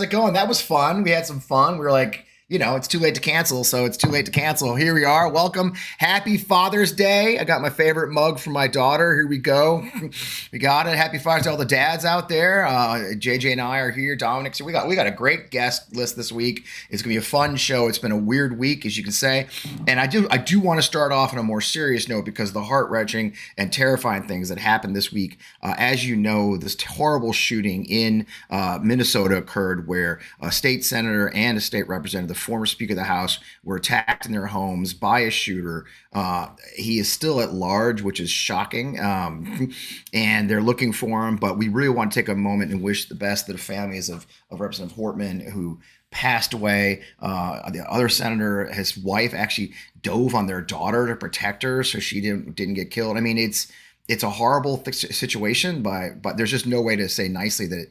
it going? That was fun. We had some fun. We were like, it's too late to cancel, so it's too late to cancel. Here we are. Welcome. Happy Father's Day. I got my favorite mug from my daughter. Here we go. We got it. Happy Father's Day to all the dads out there. JJ and I are here. Dominic. So we got a great guest list this week. It's gonna be a fun show. It's been a weird week, as you can say. And I do want to start off on a more serious note because the heart-wrenching and terrifying things that happened this week. As you know, this horrible shooting in Minnesota occurred where a state senator and a state representative, the former Speaker of the House, were attacked in their homes by a shooter. He is still at large, which is shocking, and they're looking for him. But we really want to take a moment and wish the best to the families of Representative Hortman, who passed away. The other senator, his wife, actually dove on their daughter to protect her so she didn't get killed. I mean, it's a horrible situation, but there's just no way to say nicely that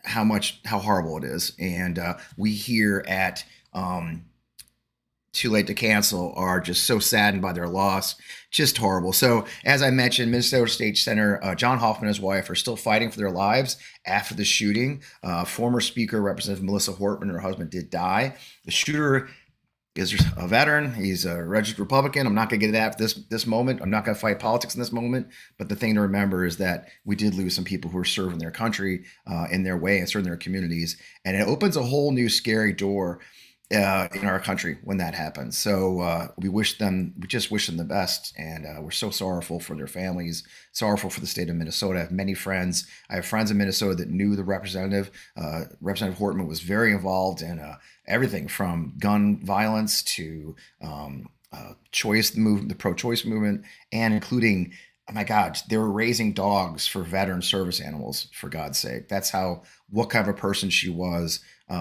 how horrible it is. And we here at Too Late to Cancel are just so saddened by their loss. Just horrible. So as I mentioned, Minnesota State Senator John Hoffman and his wife are still fighting for their lives after the shooting. Former Speaker Representative Melissa Hortman, her husband, did die. The shooter is a veteran. He's a registered Republican. I'm not going to get into that this moment. I'm not going to fight politics in this moment. But the thing to remember is that we did lose some people who are serving their country in their way and serving their communities. And it opens a whole new scary door in our country when that happens. So we just wish them the best. And we're so sorrowful for their families, sorrowful for the state of Minnesota. I have many friends. I have friends in Minnesota that knew the representative. Representative Hortman was very involved in everything from gun violence to choice movement, the pro-choice movement, and including, oh my God, they were raising dogs for veteran service animals, for God's sake. That's what kind of a person she was.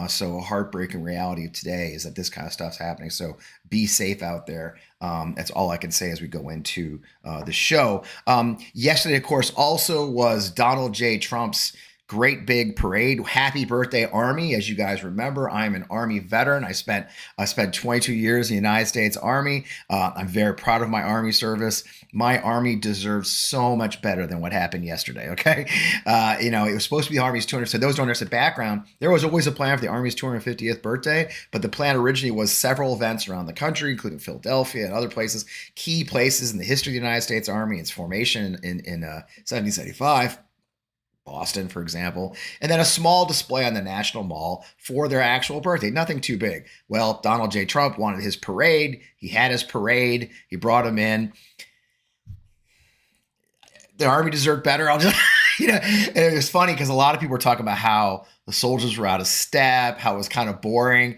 So a heartbreaking reality of today is that this kind of stuff's happening. So be safe out there. That's all I can say as we go into the show. Yesterday, of course, also was Donald J. Trump's great big parade. Happy birthday, Army. As you guys remember, I'm an Army veteran. I spent 22 years in the United States Army. I'm very proud of my Army service. My Army deserves so much better than what happened yesterday, okay? It was supposed to be the Army's 200th. So those don't understand background. There was always a plan for the Army's 250th birthday, but the plan originally was several events around the country, including Philadelphia and other places, key places in the history of the United States Army, its formation in 1775. Boston, for example, and then a small display on the National Mall for their actual birthday. Nothing too big. Well, Donald J. Trump wanted his parade. He had his parade. He brought him in. The Army deserved better. And it was funny because a lot of people were talking about how the soldiers were out of step, how it was kind of boring.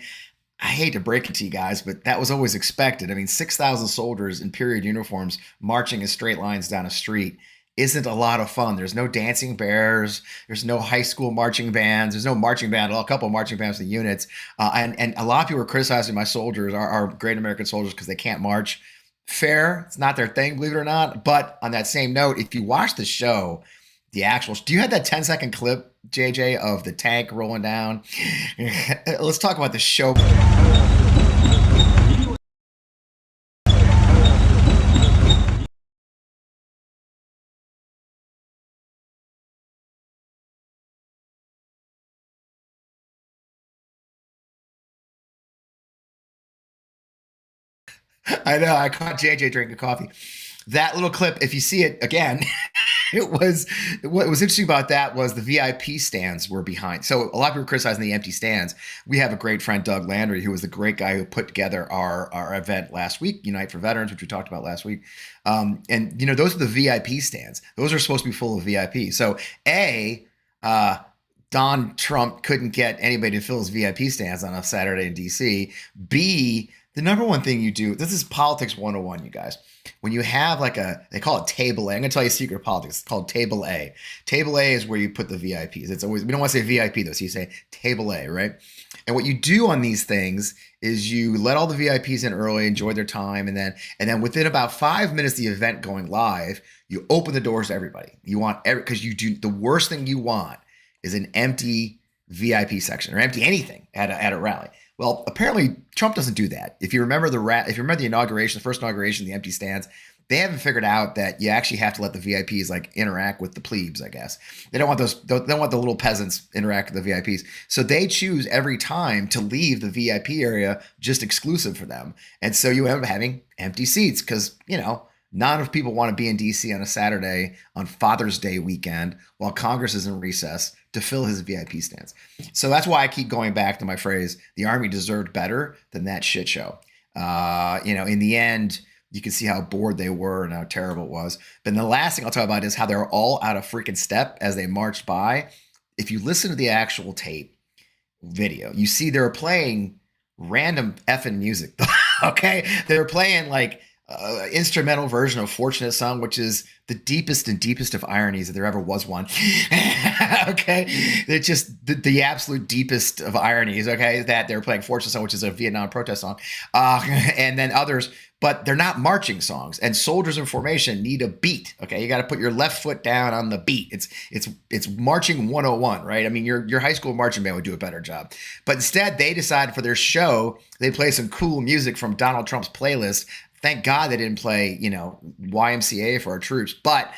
I hate to break it to you guys, but that was always expected. I mean, 6,000 soldiers in period uniforms marching in straight lines down a street isn't a lot of fun. There's no dancing bears. There's no high school marching bands. There's no marching band. A couple of marching bands and units. And a lot of people are criticizing my soldiers, our great American soldiers, because they can't march. Fair. It's not their thing, believe it or not. But on that same note, if you watch the show, do you have that 10-second clip, JJ, of the tank rolling down? Let's talk about the show. I know. I caught JJ drinking coffee. That little clip, if you see it again, what was interesting about that was the VIP stands were behind. So a lot of people were criticizing the empty stands. We have a great friend, Doug Landry, who was the great guy who put together our event last week, Unite for Veterans, which we talked about last week. And those are the VIP stands. Those are supposed to be full of VIP. So Don Trump couldn't get anybody to fill his VIP stands on a Saturday in DC. B, the number one thing you do, this is politics 101, you guys. When you have they call it table A. I'm going to tell you a secret of politics. It's called table A. Table A is where you put the VIPs. It's always, we don't want to say VIP though, so you say table A, right? And what you do on these things is you let all the VIPs in early, enjoy their time, and then within about 5 minutes of the event going live, you open the doors to everybody. You want because you do the worst thing you want is an empty VIP section or empty anything at a rally. Well, apparently Trump doesn't do that. If you remember the inauguration, the first inauguration, the empty stands, they haven't figured out that you actually have to let the VIPs like interact with the plebes, I guess. They don't want they don't want the little peasants interact with the VIPs. So they choose every time to leave the VIP area just exclusive for them. And so you end up having empty seats because, you know, not enough people want to be in DC on a Saturday on Father's Day weekend while Congress is in recess to fill his VIP stands. So that's why I keep going back to my phrase, the Army deserved better than that shit show. You know, in the end, you can see how bored they were and how terrible it was. But the last thing I'll talk about is how they were all out of freaking step as they marched by. If you listen to the actual tape video, you see they were playing random effing music. Okay? They were playing like instrumental version of Fortunate Son, which is the deepest and deepest of ironies that there ever was one. Okay, it's just the absolute deepest of ironies. Okay, that they're playing Fortunate Son, which is a Vietnam protest song, and then others, but they're not marching songs. And soldiers in formation need a beat. Okay, you got to put your left foot down on the beat. It's marching 101, right? I mean, your high school marching band would do a better job, but instead they decided for their show they play some cool music from Donald Trump's playlist. Thank God they didn't play, you know, YMCA for our troops, but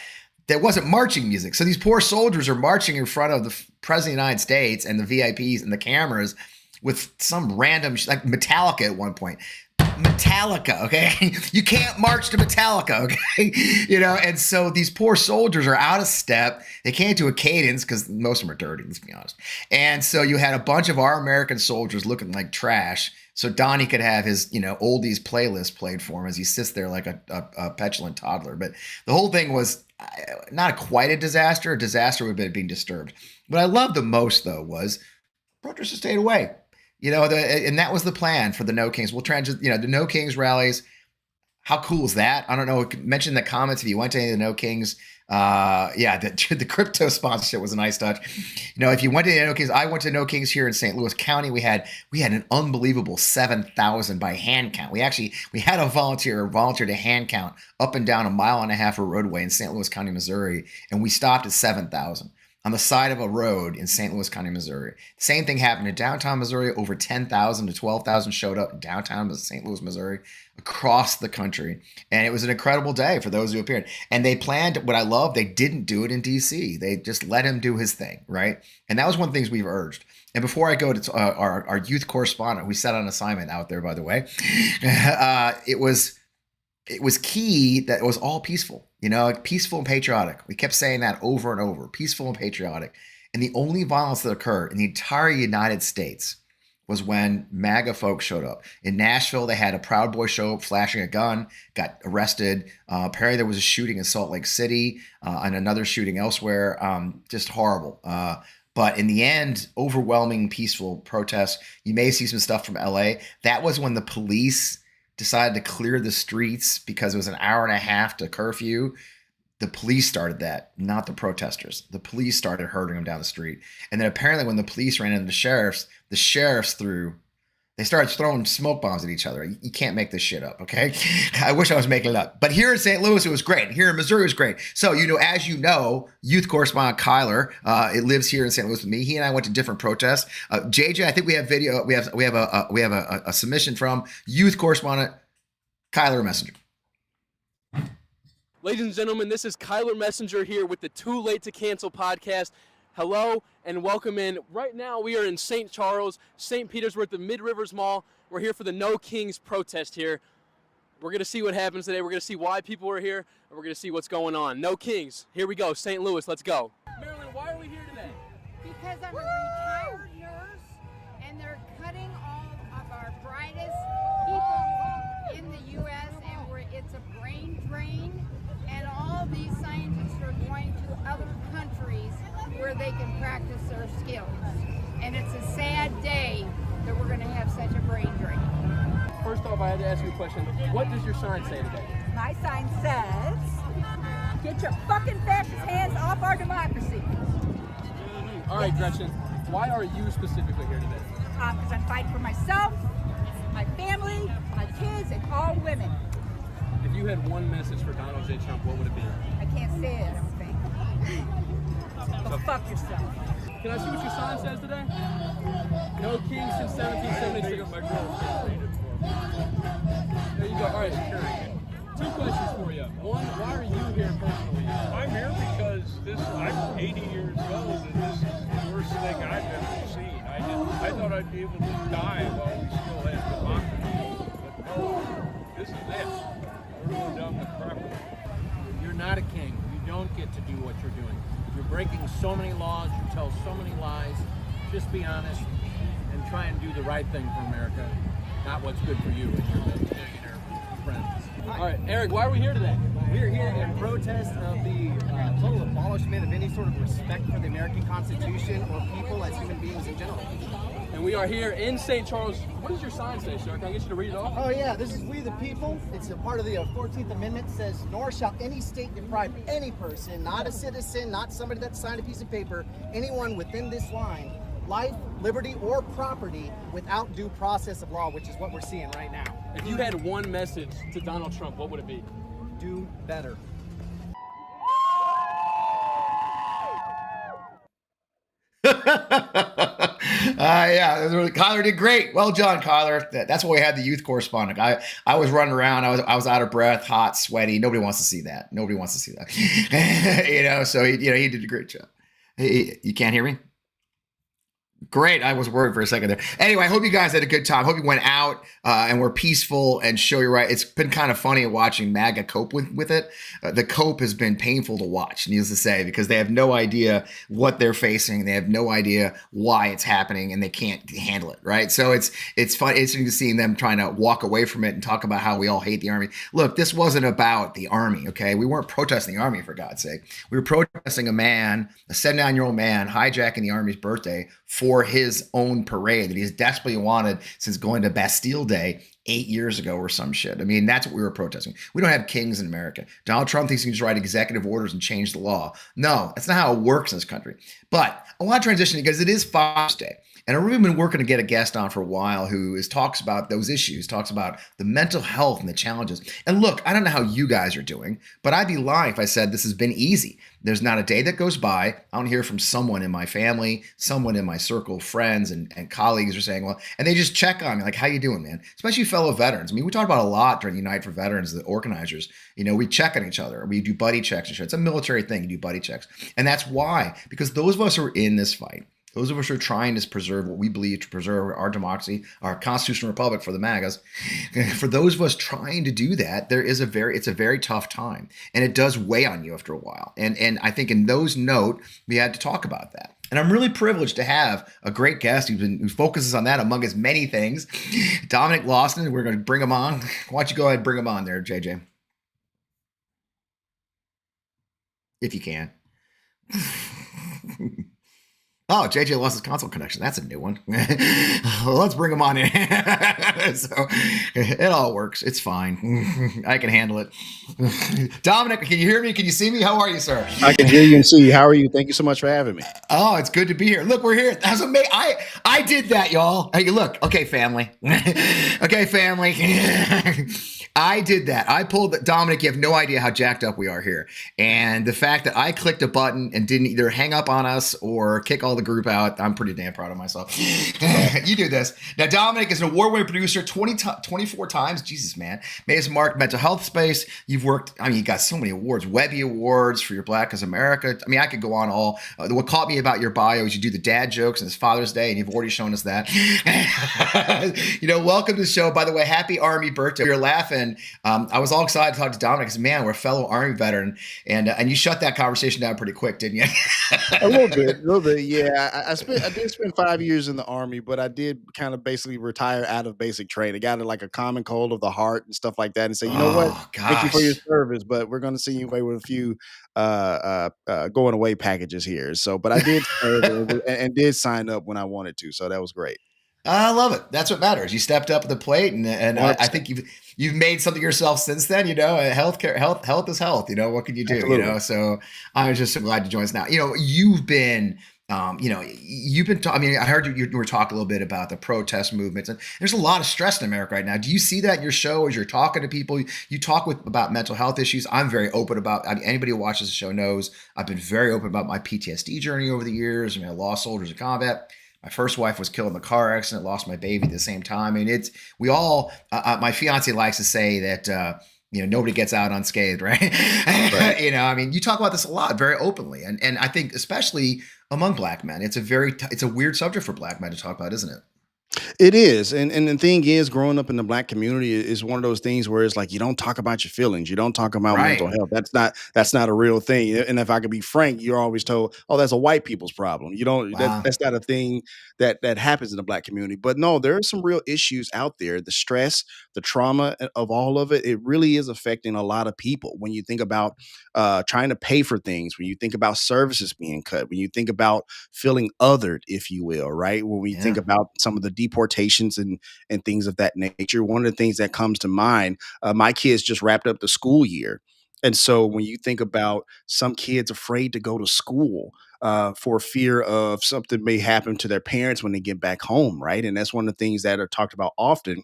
there wasn't marching music. So these poor soldiers are marching in front of the President of the United States and the VIPs and the cameras with some random, like Metallica at one point. Metallica, okay? You can't march to Metallica, okay? You know, and so these poor soldiers are out of step. They can't do a cadence because most of them are dirty, let's be honest. And so you had a bunch of our American soldiers looking like trash. So Donnie could have his, you know, oldies playlist played for him as he sits there like a petulant toddler. But the whole thing was not quite a disaster. A disaster would have been being disturbed. What I loved the most, though, was protesters stayed away. You know, and that was the plan for the No Kings. We'll transit, you know, the No Kings rallies. How cool is that? I don't know. Mention in the comments if you went to any of the No Kings. Yeah, the crypto sponsorship was a nice touch. You know, if you went to the No Kings, I went to No Kings here in St. Louis County. We had an unbelievable 7,000 by hand count. We had a volunteer to hand count up and down a mile and a half of roadway in St. Louis County, Missouri, and we stopped at 7,000. On the side of a road in St. Louis County, Missouri. Same thing happened in downtown Missouri. Over 10,000 to 12,000 showed up in downtown St. Louis, Missouri, across the country. And it was an incredible day for those who appeared. And they planned, what I love, they didn't do it in D.C. They just let him do his thing, right? And that was one of the things we've urged. And before I go to our youth correspondent, we set on assignment out there, by the way, it was key that it was all peaceful. You know, like peaceful and patriotic. We kept saying that over and over, peaceful and patriotic. And the only violence that occurred in the entire United States was when MAGA folks showed up. In Nashville, they had a Proud Boy show up flashing a gun, got arrested. Apparently there was a shooting in Salt Lake City and another shooting elsewhere. Just horrible. But in the end, overwhelming peaceful protests. You may see some stuff from LA. That was when the police decided to clear the streets because it was an hour and a half to curfew. The police started that, not the protesters. The police started herding them down the street. And then apparently when the police ran into the sheriffs they started throwing smoke bombs at each other. You can't make this shit up, okay? I wish I was making it up. But here in St. Louis, it was great. Here in Missouri, it was great. So, you know, as you know, youth correspondent Kyler, it lives here in St. Louis with me. He and I went to different protests. JJ, I think we have video. We have a submission from youth correspondent Kyler Messenger. Ladies and gentlemen, this is Kyler Messenger here with the Too Late to Cancel podcast. Hello and welcome in. Right now we are in St. Charles, St. Peter's. We're at the Mid-Rivers Mall. We're here for the No Kings protest here. We're going to see what happens today. We're going to see why people are here, and we're going to see what's going on. No Kings. Here we go. St. Louis. Let's go. Marilyn, why are we here today? Because I'm a retired nurse, and they're cutting all of our brightest people in the U.S., and it's a brain drain, and all these scientists are going to other countries where they can practice their skills. And it's a sad day that we're going to have such a brain drain. First off, I had to ask you a question. What does your sign say today? My sign says, get your fucking fascist hands off our democracy. All right, Gretchen, why are you specifically here today? Because I'm fighting for myself, my family, my kids, and all women. If you had one message for Donald J. Trump, what would it be? I can't say it, I don't think. But fuck yourself. Can I see what your sign says today? No King since 1776. There you go. All right. Two questions for you. personally? I'm here because I'm 80 years old, and this is the worst thing I've ever seen. I thought I'd be able to die while we still had democracy, but no, this is it. We're going down the crapper. You're not a king. You don't get to do what you're doing. You're breaking so many laws. You tell so many lies. Just be honest and try and do the right thing for America, not what's good for you and your millionaire friends. All right, Eric, why are we here today? We're here in protest of the total abolishment of any sort of respect for the American Constitution or people as human beings in general. And we are here in St. Charles. What does your sign say, sir? Can I get you to read it off? Oh yeah, this is We the People. It's a part of the 14th Amendment. It says, nor shall any state deprive any person, not a citizen, not somebody that signed a piece of paper, anyone within this line, life, liberty, or property without due process of law, which is what we're seeing right now. If you had one message to Donald Trump, what would it be? Do better. Yeah, Kyler did great. Well done, Kyler. That's why we had the youth correspondent. I was running around. I was out of breath, hot, sweaty. Nobody wants to see that. Nobody wants to see that. So he did a great job. You can't hear me? Great. I was worried for a second there. Anyway, I hope you guys had a good time. Hope you went out and were peaceful and show your right. It's been kind of funny watching MAGA cope with it. The cope has been painful to watch, needless to say, because they have no idea what they're facing. They have no idea why it's happening, and they can't handle it, right? So it's fun. It's interesting to see them trying to walk away from it and talk about how we all hate the army. Look, this wasn't about the army, okay? We weren't protesting the army, for God's sake. We were protesting a 79-year-old man hijacking the army's birthday for his own parade that he's desperately wanted since going to Bastille Day 8 years ago or some shit. I mean, that's what we were protesting. We don't have kings in America. Donald Trump thinks he can just write executive orders and change the law. No, that's not how it works in this country. But I want to transition because it is Father's Day. And I've really been working to get a guest on for a while who talks about those issues, talks about the mental health and the challenges. And look, I don't know how you guys are doing, but I'd be lying if I said this has been easy. There's not a day that goes by I don't hear from someone in my family, someone in my circle of friends and colleagues are saying, well, and they just check on me like, how you doing, man? Especially fellow veterans. I mean, we talked about a lot during the Unite for Veterans, the organizers. We check on each other. We do buddy checks and shit. It's a military thing. You do buddy checks. And that's why, because those of us who are in this fight, those of us who are trying to preserve what we believe to preserve our democracy, our constitutional republic for the MAGAs, for those of us trying to do that, it's a very tough time. And it does weigh on you after a while. And I think in those note, we had to talk about that. And I'm really privileged to have a great guest who focuses on that among his many things. Dominic Lawson, we're going to bring him on. Why don't you go ahead and bring him on there, JJ? If you can. Oh, JJ lost his console connection. That's a new one. Well, let's bring him on in. So it all works. It's fine. I can handle it. Dominic, can you hear me? Can you see me? How are you, sir? I can hear you and see you. How are you? Thank you so much for having me. Oh, it's good to be here. Look, we're here. That's amazing. I did that, y'all. Hey, look. Okay, family. Okay, family. I did that. I pulled Dominic. You have no idea how jacked up we are here. And the fact that I clicked a button and didn't either hang up on us or kick all the group out, I'm pretty damn proud of myself. You do this. Now, Dominic is an award-winning producer 24 times. Jesus, man. Made his mark mental health space. You've worked, you got so many awards. Webby Awards for your Black as America. I could go on all. What caught me about your bio is you do the dad jokes and it's Father's Day, and you've already shown us that. Welcome to the show. By the way, happy Army birthday. We were laughing. I was all excited to talk to Dominic because, man, we're a fellow Army veteran. And you shut that conversation down pretty quick, didn't you? A little bit. Yeah. I did spend 5 years in the Army, but I did kind of basically retire out of basic training. Got like a common cold of the heart and stuff like that, and say, you know what? Gosh. Thank you for your service, but we're going to send you away with a few going away packages here. So, but I did serve and did sign up when I wanted to, so that was great. I love it. That's what matters. You stepped up to the plate, and I think you've made something yourself since then. Health is health. What can you do? Absolutely. So I'm just so glad to join us now. You've been. You've been talking. I heard you were talking a little bit about the protest movements, and there's a lot of stress in America right now. Do you see that in your show as you're talking to people? You talk about mental health issues. I'm very open about. Anybody who watches the show knows I've been very open about my PTSD journey over the years. I lost soldiers in combat. My first wife was killed in a car accident. Lost my baby at the same time. We all. My fiance likes to say that. nobody gets out unscathed, right? Right. I mean, you talk about this a lot, very openly, and I think especially among Black men, it's a weird subject for Black men to talk about, isn't it? It is, and the thing is, growing up in the Black community is one of those things where it's like you don't talk about your feelings, you don't talk about mental Right. health. That's not a real thing. And if I could be frank, you're always told, "Oh, that's a white people's problem." You don't. Wow. That's not a thing that happens in the Black community. But no, there are some real issues out there. The stress, the trauma of all of it, it really is affecting a lot of people. When you think about trying to pay for things, when you think about services being cut, when you think about feeling othered, if you will, right? When we think Yeah. about some of the deportations and things of that nature, one of the things that comes to mind, my kids just wrapped up the school year. And so when you think about some kids afraid to go to school for fear of something may happen to their parents when they get back home, right? And that's one of the things that are talked about often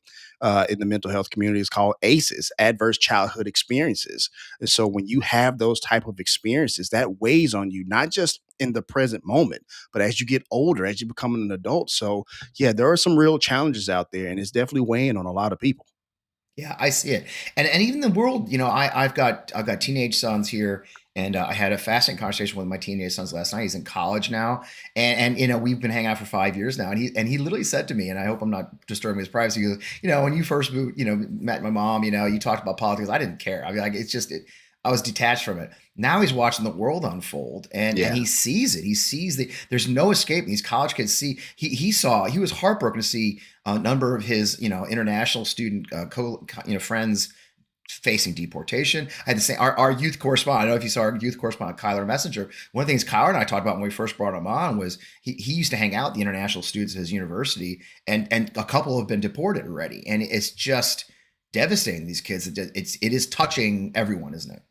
in the mental health community is called ACEs, adverse childhood experiences. And so when you have those type of experiences, that weighs on you, not just in the present moment, but as you get older, as you become an adult. So yeah, there are some real challenges out there, and it's definitely weighing on a lot of people. Yeah, I see it, and even the world. I've got teenage sons here, and I had a fascinating conversation with my teenage sons last night. He's in college now, and we've been hanging out for 5 years now, and he literally said to me, and I hope I'm not disturbing his privacy. He goes, when you first moved, met my mom, you talked about politics. I didn't care. I mean, like I was detached from it. Now he's watching the world unfold, and Yeah. he sees it. He sees there's no escape. These college kids see. He was heartbroken to see a number of his international student friends facing deportation. I had to say our youth correspondent. I don't know if you saw our youth correspondent Kyler Messenger. One of the things Kyler and I talked about when we first brought him on was he used to hang out with the international students at his university, and a couple have been deported already, and it's just devastating. These kids. It is touching everyone, isn't it?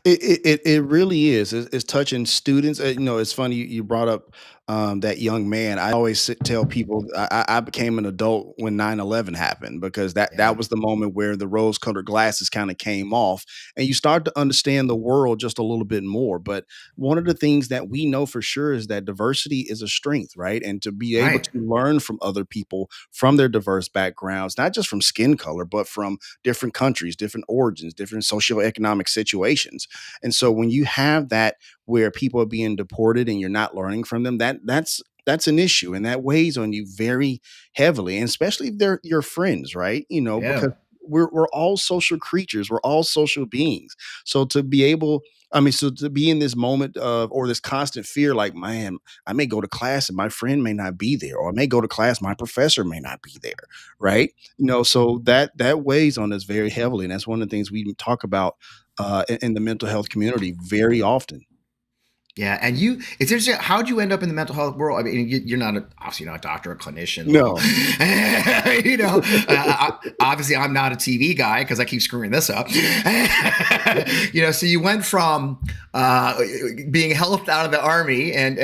It really is. It's touching students. It's funny you brought up that young man. I always tell people I became an adult when 9/11 happened because that Yeah. was the moment where the rose-colored glasses kind of came off, and you start to understand the world just a little bit more. But one of the things that we know for sure is that diversity is a strength, right? And to be able Right. to learn from other people from their diverse backgrounds, not just from skin color, but from different countries, different origins, different socioeconomic situations. And so when you have that where people are being deported and you're not learning from them, that's an issue and that weighs on you very heavily, and especially if they're your friends, right? Yeah. Because we're all social creatures, we're all social beings. So to be able so to be in this moment of or this constant fear, like, man, I may go to class and my friend may not be there, or I may go to class, my professor may not be there, right? So that weighs on us very heavily. And that's one of the things we talk about in the mental health community very often. Yeah, and it's interesting. How'd you end up in the mental health world? I mean, you're not obviously not a doctor, a clinician. Well, No. obviously I'm not a TV guy because I keep screwing this up. So you went from being helped out of the army and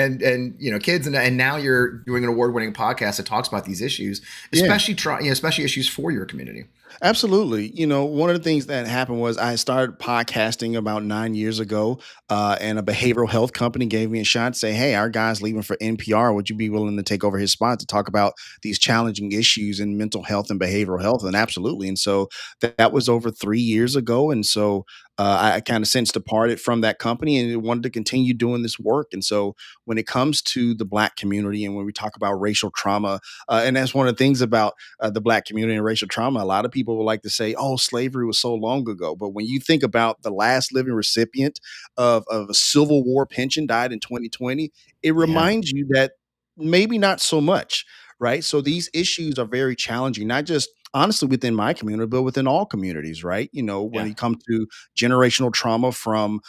kids, and now you're doing an award-winning podcast that talks about these issues, Yeah. especially issues for your community. Absolutely. One of the things that happened was I started podcasting about 9 years ago, and a behavioral health company gave me a shot to say, hey, our guy's leaving for NPR. Would you be willing to take over his spot to talk about these challenging issues in mental health and behavioral health? And absolutely. And so that was over 3 years ago. And so I kind of since departed from that company and wanted to continue doing this work. And so when it comes to the Black community and when we talk about racial trauma, and that's one of the things about the Black community and racial trauma, a lot of people would like to say, oh, slavery was so long ago. But when you think about the last living recipient of a Civil War pension died in 2020, it Yeah, reminds you that maybe not so much, right? So these issues are very challenging, not just honestly within my community, but within all communities, right? When yeah. you come to generational trauma from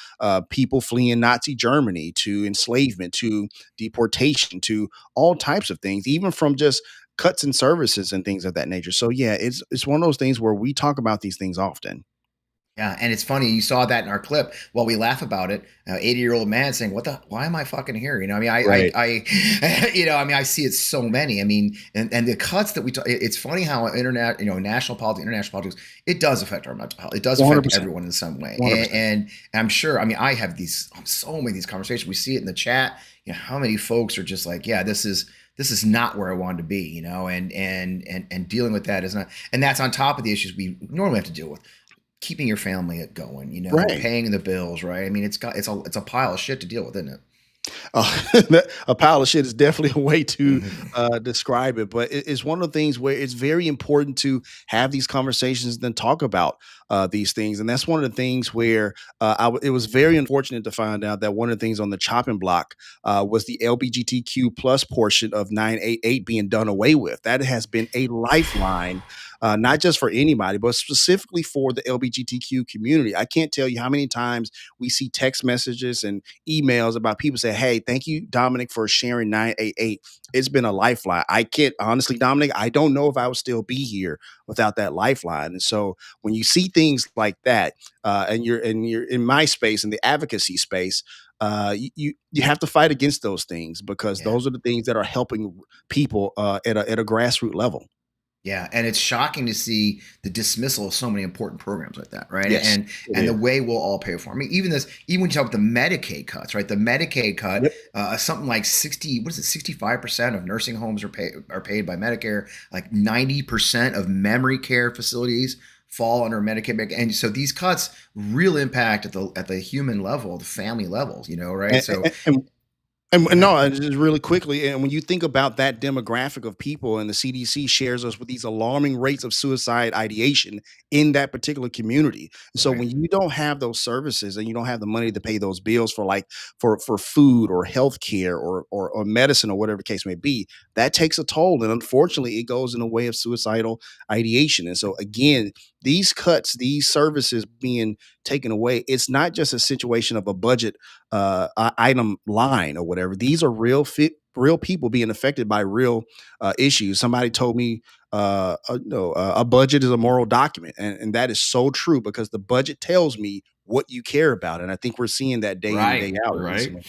people fleeing Nazi Germany to enslavement to deportation to all types of things, even from just cuts in services and things of that nature. So yeah, it's one of those things where we talk about these things often. Yeah, and it's funny you saw that in our clip. While we laugh about it, 80-year-old man saying, "What the? Why am I fucking here?" I mean, Right. I see it so many. I mean, and the cuts that we talk. It's funny how internet, national politics, international politics, it does affect our mental health. It does affect 100%. everyone in some way. 100%. And I'm sure. I mean, I have so many of these conversations. We see it in the chat. How many folks are just like, yeah, this is not where I wanted to be. And dealing with that is not, and that's on top of the issues we normally have to deal with. keeping your family going, Right. paying the bills, right? I mean, it's a pile of shit to deal with, isn't it? A pile of shit is definitely a way to Mhm. describe it, but it's one of the things where it's very important to have these conversations and then talk about these things. And that's one of the things where it was very unfortunate to find out that one of the things on the chopping block was the LGBTQ plus portion of 988 being done away with. That has been a lifeline. Not just for anybody, but specifically for the LGBTQ community. I can't tell you how many times we see text messages and emails about people say, "Hey, thank you, Dominic, for sharing 988. It's been a lifeline." I can't honestly, Dominic, I don't know if I would still be here without that lifeline. And so when you see things like that, and you're in my space, in the advocacy space, you have to fight against those things because Yeah. those are the things that are helping people at a grassroots level. Yeah, and it's shocking to see the dismissal of so many important programs like that, right? Yes, And it the is. way we'll all pay for it. I mean, even when you talk about the Medicaid cuts, right? The Medicaid cut, Yep. something like 65% of nursing homes are paid by Medicare. Like 90% of memory care facilities fall under Medicaid, and so these cuts really impact at the human level, the family levels, right? And, So and go ahead. no, just really quickly, and when you think about that demographic of people, and the CDC shares us with these alarming rates of suicide ideation in that particular community. So Right. when you don't have those services and you don't have the money to pay those bills for for food or health care or medicine or whatever the case may be, that takes a toll. And unfortunately, it goes in a way of suicidal ideation. And so again, these cuts, these services being taken away, it's not just a situation of a budget item line or whatever. These are real people being affected by real issues. Somebody told me, no, a budget is a moral document, and that is so true because the budget tells me what you care about, and I think we're seeing that day in and day Right, out right. recently.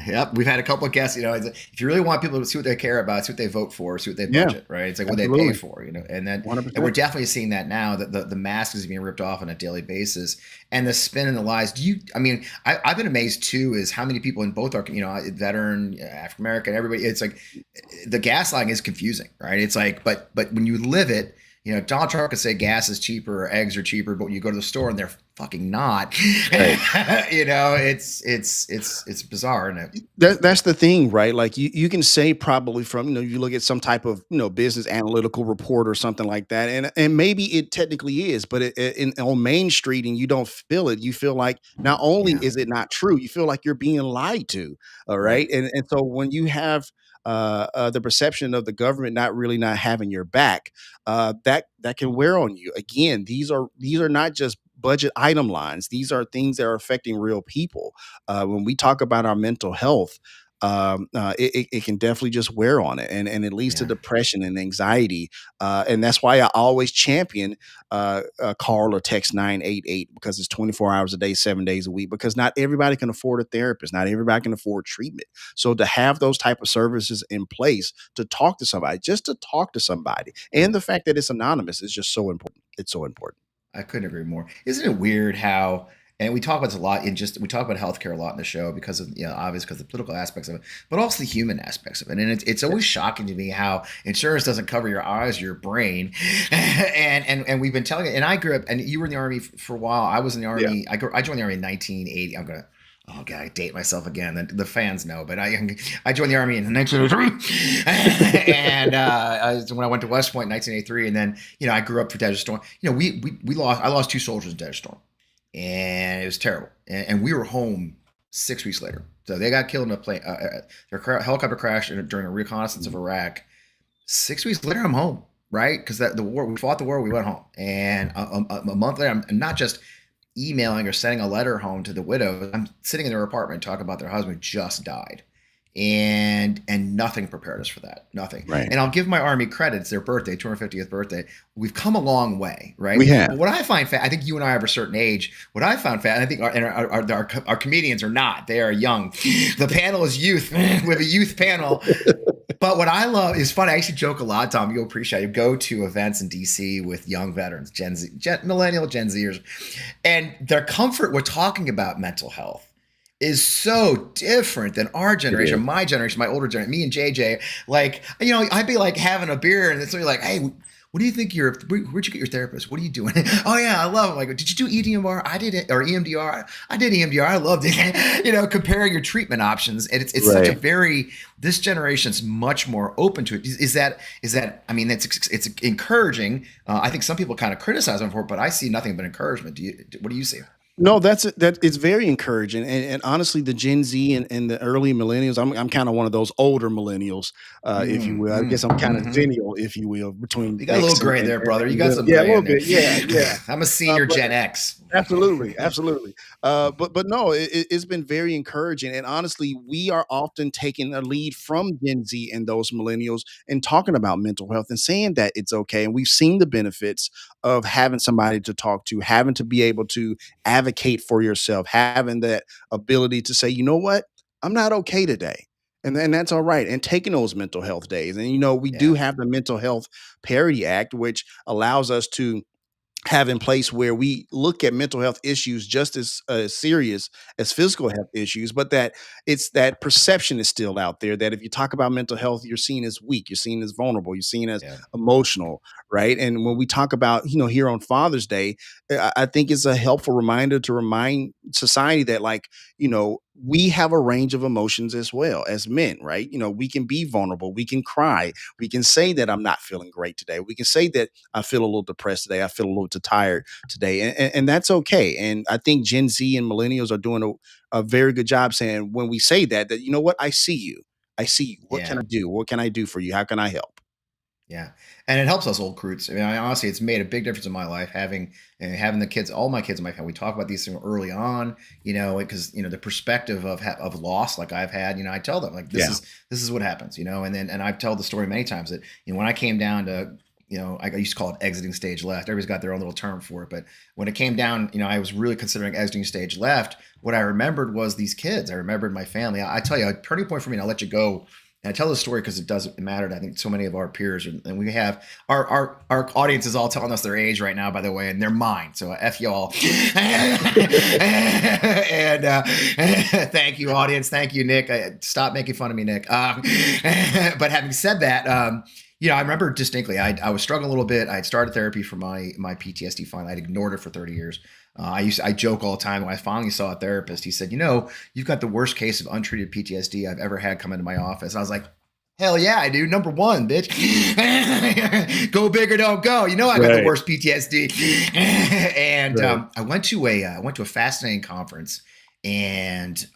Yep, we've had a couple of guests. If you really want people to see what they care about, see what they vote for, see what they Yeah, budget, right? It's like what they pay absolutely, for, and we're 100%. definitely seeing that now that the mask is being ripped off on a daily basis, and the spin and the lies. I mean, I've been amazed too, is how many people in both our, veteran, African American, everybody. It's like the gaslighting is confusing, right? It's like, but when you live it. Donald Trump could say gas is cheaper or eggs are cheaper, but when you go to the store and they're fucking not, Right. it's bizarre, isn't it? That's the thing, right? Like you can say probably from, you look at some type of, business analytical report or something like that. And maybe it technically is, but on Main Street and you don't feel it, you feel like not only Yeah, is it not true, you feel like you're being lied to. All right. right. And so when you have the perception of the government not having your back, that can wear on you. Again, these are not just budget item lines. These are things that are affecting real people. When we talk about our mental health, it can definitely just wear on it, and it leads to Yeah. depression and anxiety. And that's why I always champion call or text 988 because it's 24 hours a day, 7 days a week. Because not everybody can afford a therapist, not everybody can afford treatment. So to have those type of services in place to talk to somebody, just to talk to somebody, and the fact that it's anonymous is just so important. It's so important. I couldn't agree more. Isn't it weird how, and we talk about this a lot we talk about healthcare a lot in the show because of, obviously because of the political aspects of it, but also the human aspects of it. And it's always shocking to me how insurance doesn't cover your eyes, your brain. And we've been telling it. And I grew up, and you were in the Army for a while. I was in the Yeah. Army. I joined the Army in 1980. Oh god, I date myself again. The fans know, but I joined the Army in 1983, and when I went to West Point in 1983, and then I grew up for Desert Storm. I lost two soldiers in Desert Storm, and it was terrible. And we were home 6 weeks later. So they got killed in a plane. Their helicopter crashed during a reconnaissance of Iraq. 6 weeks later, I'm home, right? Because the war, we fought the war, we went home, and a month later, I'm not just emailing or sending a letter home to the widow. I'm sitting in their apartment talking about their husband just died, and nothing prepared us for that. Nothing. Right. And I'll give my Army credit. It's their birthday, 250th birthday. We've come a long way, right? We have. But what I find I think you and I are of a certain age. What I found and I think our comedians are not. They are young. The panel is youth. We have a youth panel. But what I love is fun. I actually joke a lot, Tom. You'll appreciate it. You go to events in DC with young veterans, millennial Gen Zers, and their comfort with talking about mental health is so different than our generation, my generation, my older generation, me and JJ. Like, I'd be like having a beer and it's like, hey, what do you think where'd you get your therapist? What are you doing? Oh yeah, I love it. Like, did you do EDMR? I did it, or EMDR. I did EMDR. I loved it. Comparing your treatment options, and it's such a Right. very this generation's much more open to it. Is that? I mean, it's encouraging. I think some people kind of criticize them for it, but I see nothing but encouragement. What do you see? No, that it's very encouraging, and honestly, the Gen Z and the early millennials, I'm kind of one of those older millennials, if you will. I guess I'm kind of Mm-hmm. zennial, if you will, between You got a little X gray there, brother. You and got Z. some Yeah, a gray little in there. bit. Yeah, yeah. I'm a senior But Gen X. absolutely, absolutely. But no, it's been very encouraging, and honestly, we are often taking a lead from Gen Z and those millennials and talking about mental health and saying that it's okay. And we've seen the benefits of having somebody to talk to, having to be able to advocate for yourself, having that ability to say, you know what, I'm not okay today. And that's all right. And taking those mental health days. And, we do Yeah, have the Mental Health Parity Act, which allows us to have in place where we look at mental health issues just as serious as physical health issues, but that it's that perception is still out there that if you talk about mental health, you're seen as weak, you're seen as vulnerable, you're seen as yeah, emotional, right? And when we talk about, here on Father's Day, I think it's a helpful reminder to remind society that, like, we have a range of emotions as well as men, right? We can be vulnerable, we can cry, we can say that I'm not feeling great today, we can say that I feel a little depressed today. I feel a little too tired today. And that's okay. And I think Gen Z and millennials are doing a very good job saying when we say that, you know what? I see you. I see you. What can yeah. I do? What can I do for you? How can I help? Yeah, and it helps us old recruits. I mean, honestly, it's made a big difference in my life having the kids, all my kids in my family. We talk about these things early on, because the perspective of loss, like I've had. I tell them like Yeah. this is what happens, and I've told the story many times that when I came down to I used to call it exiting stage left. Everybody's got their own little term for it, but when it came down, I was really considering exiting stage left. What I remembered was these kids. I remembered my family. I tell you, a turning point for me, and I'll let you go. And I tell this story because it doesn't matter to, I think, so many of our peers, and we have our audience is all telling us their age right now, by the way, and they're mine. So f y'all, and thank you, audience, thank you, Nick. Stop making fun of me, Nick. But having said that, I remember distinctly. I was struggling a little bit. I had started therapy for my PTSD. Finally, I'd ignored it for 30 years. I joke all the time. When I finally saw a therapist, he said, you've got the worst case of untreated PTSD I've ever had come into my office. And I was like, hell yeah, I do. Number one, bitch. Go big or don't go. I got the Right. worst PTSD. And Right. I went to a fascinating conference and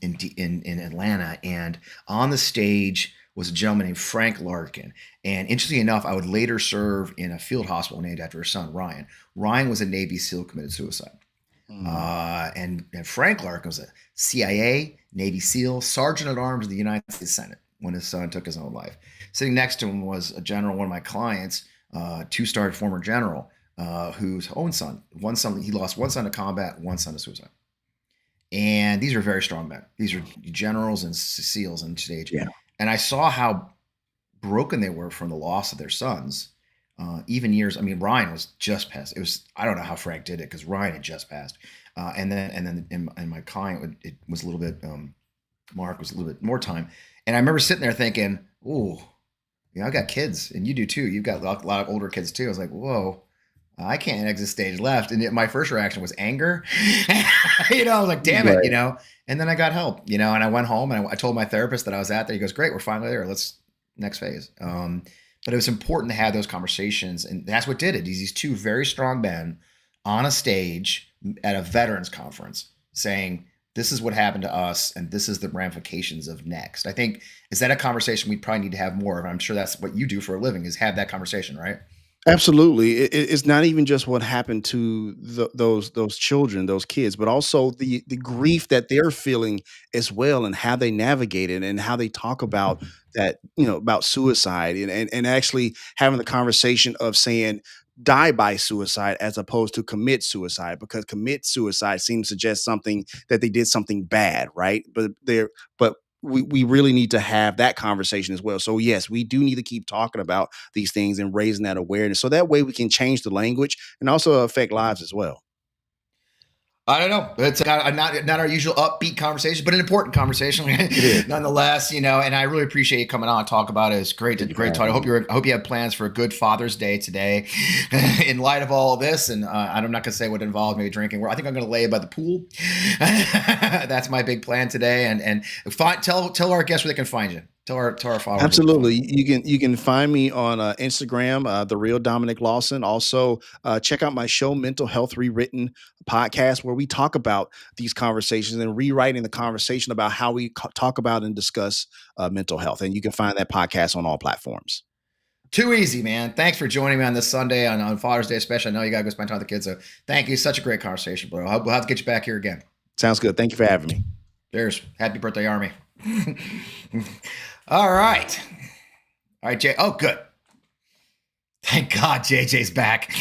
in Atlanta, and on the stage was a gentleman named Frank Larkin. And interestingly enough, I would later serve in a field hospital named after his son, Ryan. Ryan was a Navy SEAL, committed suicide. Mm. And Frank Larkin was a CIA, Navy SEAL, Sergeant at Arms of the United States Senate when his son took his own life. Sitting next to him was a general, one of my clients, two-star former general, whose own son, he lost one son to combat, one son to suicide. And these are very strong men. These are generals and SEALs on stage. Yeah. And I saw how broken they were from the loss of their sons. Even years. I mean, Ryan was just passed. I don't know how Frank did it because Ryan had just passed. And my client, it was a little bit. Mark was a little bit more time. And I remember sitting there thinking, "Oh, I got kids, and you do too. You've got a lot of older kids too." I was like, "Whoa." I can't exit stage left. And my first reaction was anger. I was like, damn it, Right. And then I got help, and I went home and I told my therapist that I was at there. He goes, great, we're finally there. Let's next phase. But it was important to have those conversations. And that's what did it. These two very strong men on a stage at a veterans conference saying, this is what happened to us, and this is the ramifications of next. I think, is that a conversation we probably need to have more of? I'm sure that's what you do for a living, is have that conversation, right? Absolutely. It's not even just what happened to those children, those kids, but also the grief that they're feeling as well, and how they navigate it, and how they talk about that, about suicide, and actually having the conversation of saying die by suicide as opposed to commit suicide, because commit suicide seems to suggest something that they did something bad, right? But we really need to have that conversation as well. So yes, we do need to keep talking about these things and raising that awareness, so that way we can change the language and also affect lives as well. I don't know. It's not our usual upbeat conversation, but an important conversation nonetheless. And I really appreciate you coming on and talk about it. It's great to talk. I hope you have plans for a good Father's Day today, in light of all of this. And I'm not going to say what involves maybe drinking. I think I'm going to lay by the pool. That's my big plan today. And tell our guests where they can find you. Tell our followers. Absolutely. You can find me on Instagram, the real Dominic Lawson. Also, check out my show, Mental Health Rewritten podcast, where we talk about these conversations and rewriting the conversation about how we talk about and discuss mental health. And you can find that podcast on all platforms. Too easy, man. Thanks for joining me on this Sunday on Father's Day especially. I know you got to go spend time with the kids. So thank you. Such a great conversation, bro. We'll have to get you back here again. Sounds good. Thank you for having me. Cheers. Happy birthday, Army. All right, Jay. Oh, good. Thank God JJ's back.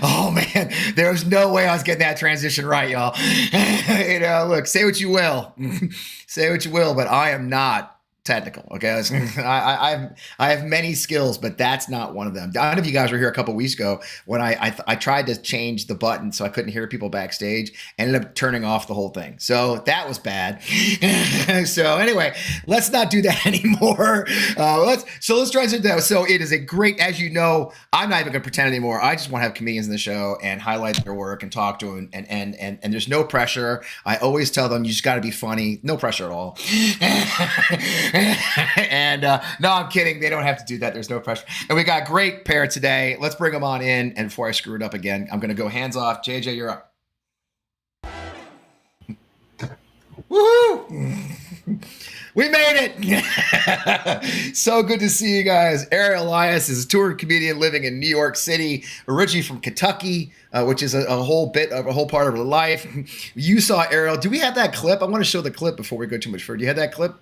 Oh, man. There was no way I was getting that transition right, y'all. Look, say what you will. Say what you will, but I am not technical. Okay. I have many skills, but that's not one of them. I don't know if you guys were here a couple of weeks ago when I tried to change the button so I couldn't hear people backstage, ended up turning off the whole thing. So that was bad. So anyway, let's not do that anymore. Let's try to do that. So it is a great, as you know, I'm not even going to pretend anymore. I just want to have comedians in the show and highlight their work and talk to them. And there's no pressure. I always tell them, you just got to be funny. No pressure at all. And no, I'm kidding. They don't have to do that. There's no pressure. And we got a great pair today. Let's bring them on in. And before I screw it up again, I'm going to go hands off. JJ, you're up. Woohoo! We made it. So good to see you guys. Ariel Elias is a touring comedian living in New York City, originally from Kentucky, which is a whole part of her life. You saw Ariel. Do we have that clip? I want to show the clip before we go too much further. Do you have that clip,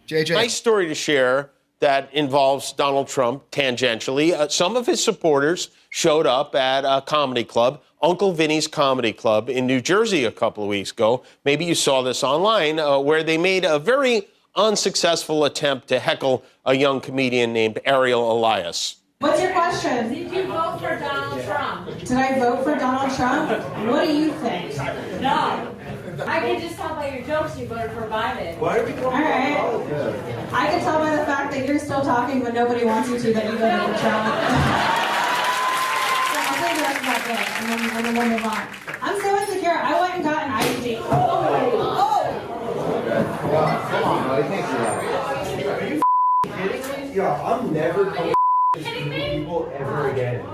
JJ? Nice story to share that involves Donald Trump tangentially. Some of his supporters showed up at a comedy club, Uncle Vinny's Comedy Club in New Jersey a couple of weeks ago. Maybe you saw this online, where they made a very unsuccessful attempt to heckle a young comedian named Ariel Elias. What's your question? Did you vote for Donald Trump? Did I vote for Donald Trump? What do you think? No. I can just tell by your jokes you voted for Biden. All right. I can tell by the fact that you're still talking but nobody wants you to that you voted for Trump. So I'll say the rest of that bit and then we'll move on. I'm so insecure. I went and got an IUD. Come on, buddy. Thank you. Are you kidding me? Yo, I'm never going to people ever again.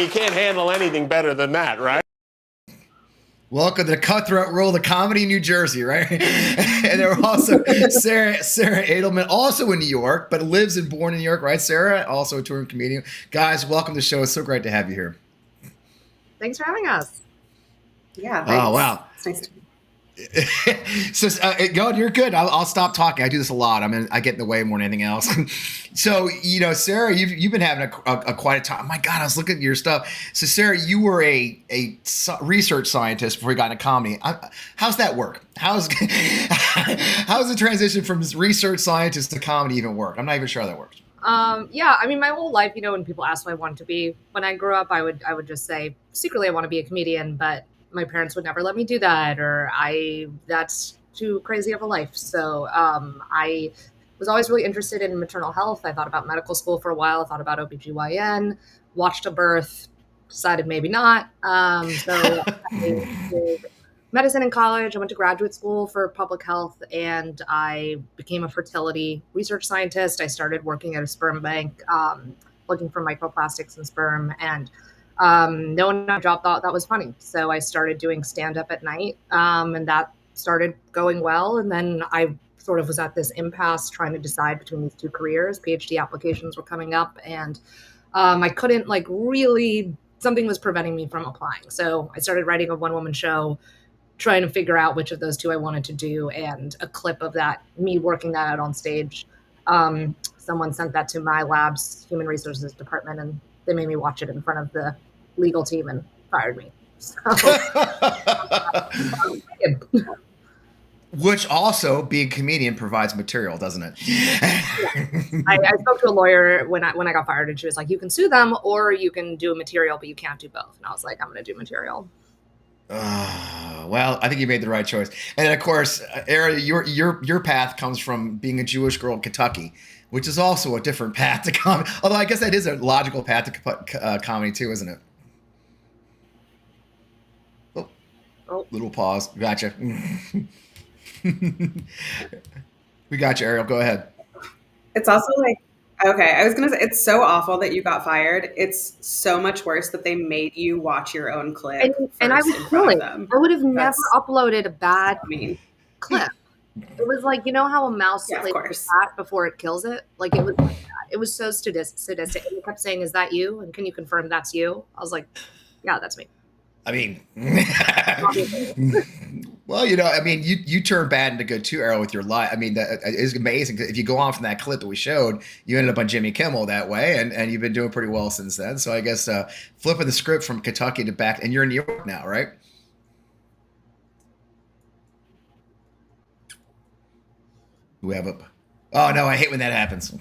You can't handle anything better than that, right? Welcome to the Cutthroat World of Comedy, New Jersey, right? And there were also Sarah Adelman, also in New York, but lives and born in New York, right? Sarah, also a touring comedian. Guys, welcome to the show. It's so great to have you here. Thanks for having us. Yeah. Oh, wow. It's nice to meet you. So, you're good. I'll stop talking. I do this a lot. I get in the way more than anything else. So, Sarah, you've been having a quite a time. Oh my God, I was looking at your stuff. So, Sarah, you were a research scientist before you got into comedy. How's that work? How's the transition from research scientist to comedy even work? I'm not even sure how that works. Yeah, my whole life, when people ask what I wanted to be, when I grew up, I would just say secretly I want to be a comedian, but my parents would never let me do that, or that's too crazy of a life. So I was always really interested in maternal health. I thought about medical school for a while. I thought about OBGYN, watched a birth, decided maybe not. So I did medicine in college. I went to graduate school for public health, and I became a fertility research scientist. I started working at a sperm bank, looking for microplastics in sperm, and no one at my job thought that was funny. So I started doing stand-up at night, and that started going well. And then I sort of was at this impasse trying to decide between these two careers. PhD applications were coming up, and I couldn't something was preventing me from applying. So I started writing a one-woman show, trying to figure out which of those two I wanted to do, and a clip of that, me working that out on stage. Someone sent that to my lab's human resources department, and they made me watch it in front of the legal team and fired me. So, Which also, being a comedian provides material, doesn't it? I spoke to a lawyer when I got fired, and she was like, "You can sue them, or you can do material, but you can't do both." And I was like, "I'm going to do material." Well, I think you made the right choice. And then, of course, Ariel, your path comes from being a Jewish girl in Kentucky, which is also a different path to comedy. Although I guess that is a logical path to comedy too, isn't it? Oh. Little pause. Gotcha. We got you, Ariel. Go ahead. It's also like, okay, I was going to say, it's so awful that you got fired. It's so much worse that they made you watch your own clip. And I was killing. I would have never That's uploaded a bad mean. clip. It was like, you know how a mouse Yeah, of plays course. a cat before it kills it? Like, it was like that. It was so sadistic. And he kept saying, "Is that you? And can you confirm that's you?" I was like, "Yeah, that's me." I mean, well, I mean, you turn bad into good too, Ariel, with your life. I mean, that is amazing. If you go on from that clip that we showed, you ended up on Jimmy Kimmel that way, and you've been doing pretty well since then. So I guess flipping the script from Kentucky to back, and you're in New York now, right? We have a. Oh no, I hate when that happens.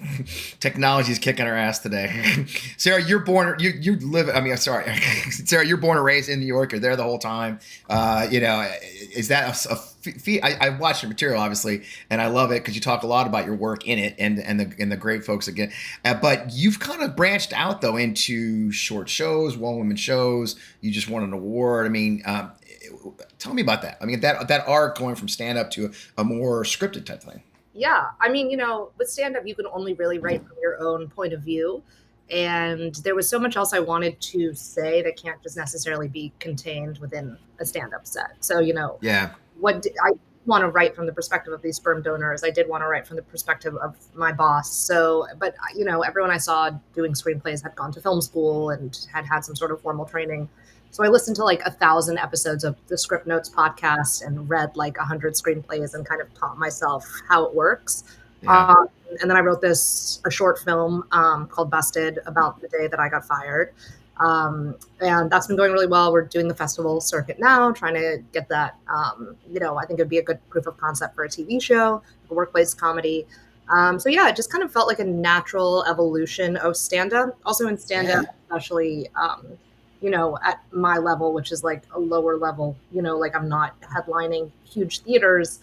Technology is kicking our ass today. Sarah, you're born. You live. I mean, sorry, Sarah, you're born and raised in New York. You're there the whole time. Is that a feat? I watched your material obviously, and I love it because you talk a lot about your work in it and the great folks again. But you've kind of branched out though into short shows, one woman shows. You just won an award. I mean, tell me about that. I mean, that arc going from stand up to a more scripted type thing. Yeah. I mean, with stand-up, you can only really write from your own point of view. And there was so much else I wanted to say that can't just necessarily be contained within a stand-up set. So, Yeah. I want to write from the perspective of these sperm donors. I did want to write from the perspective of my boss. So, but, everyone I saw doing screenplays had gone to film school and had some sort of formal training. So I listened to like 1,000 episodes of the Script Notes podcast and read like 100 screenplays and kind of taught myself how it works. Yeah. And then I wrote a short film called Busted about the day that I got fired. And that's been going really well. We're doing the festival circuit now, trying to get that, I think it'd be a good proof of concept for a TV show, a workplace comedy. So yeah, it just kind of felt like a natural evolution of stand-up. Also in stand-up, especially, at my level, which is like a lower level, like I'm not headlining huge theaters.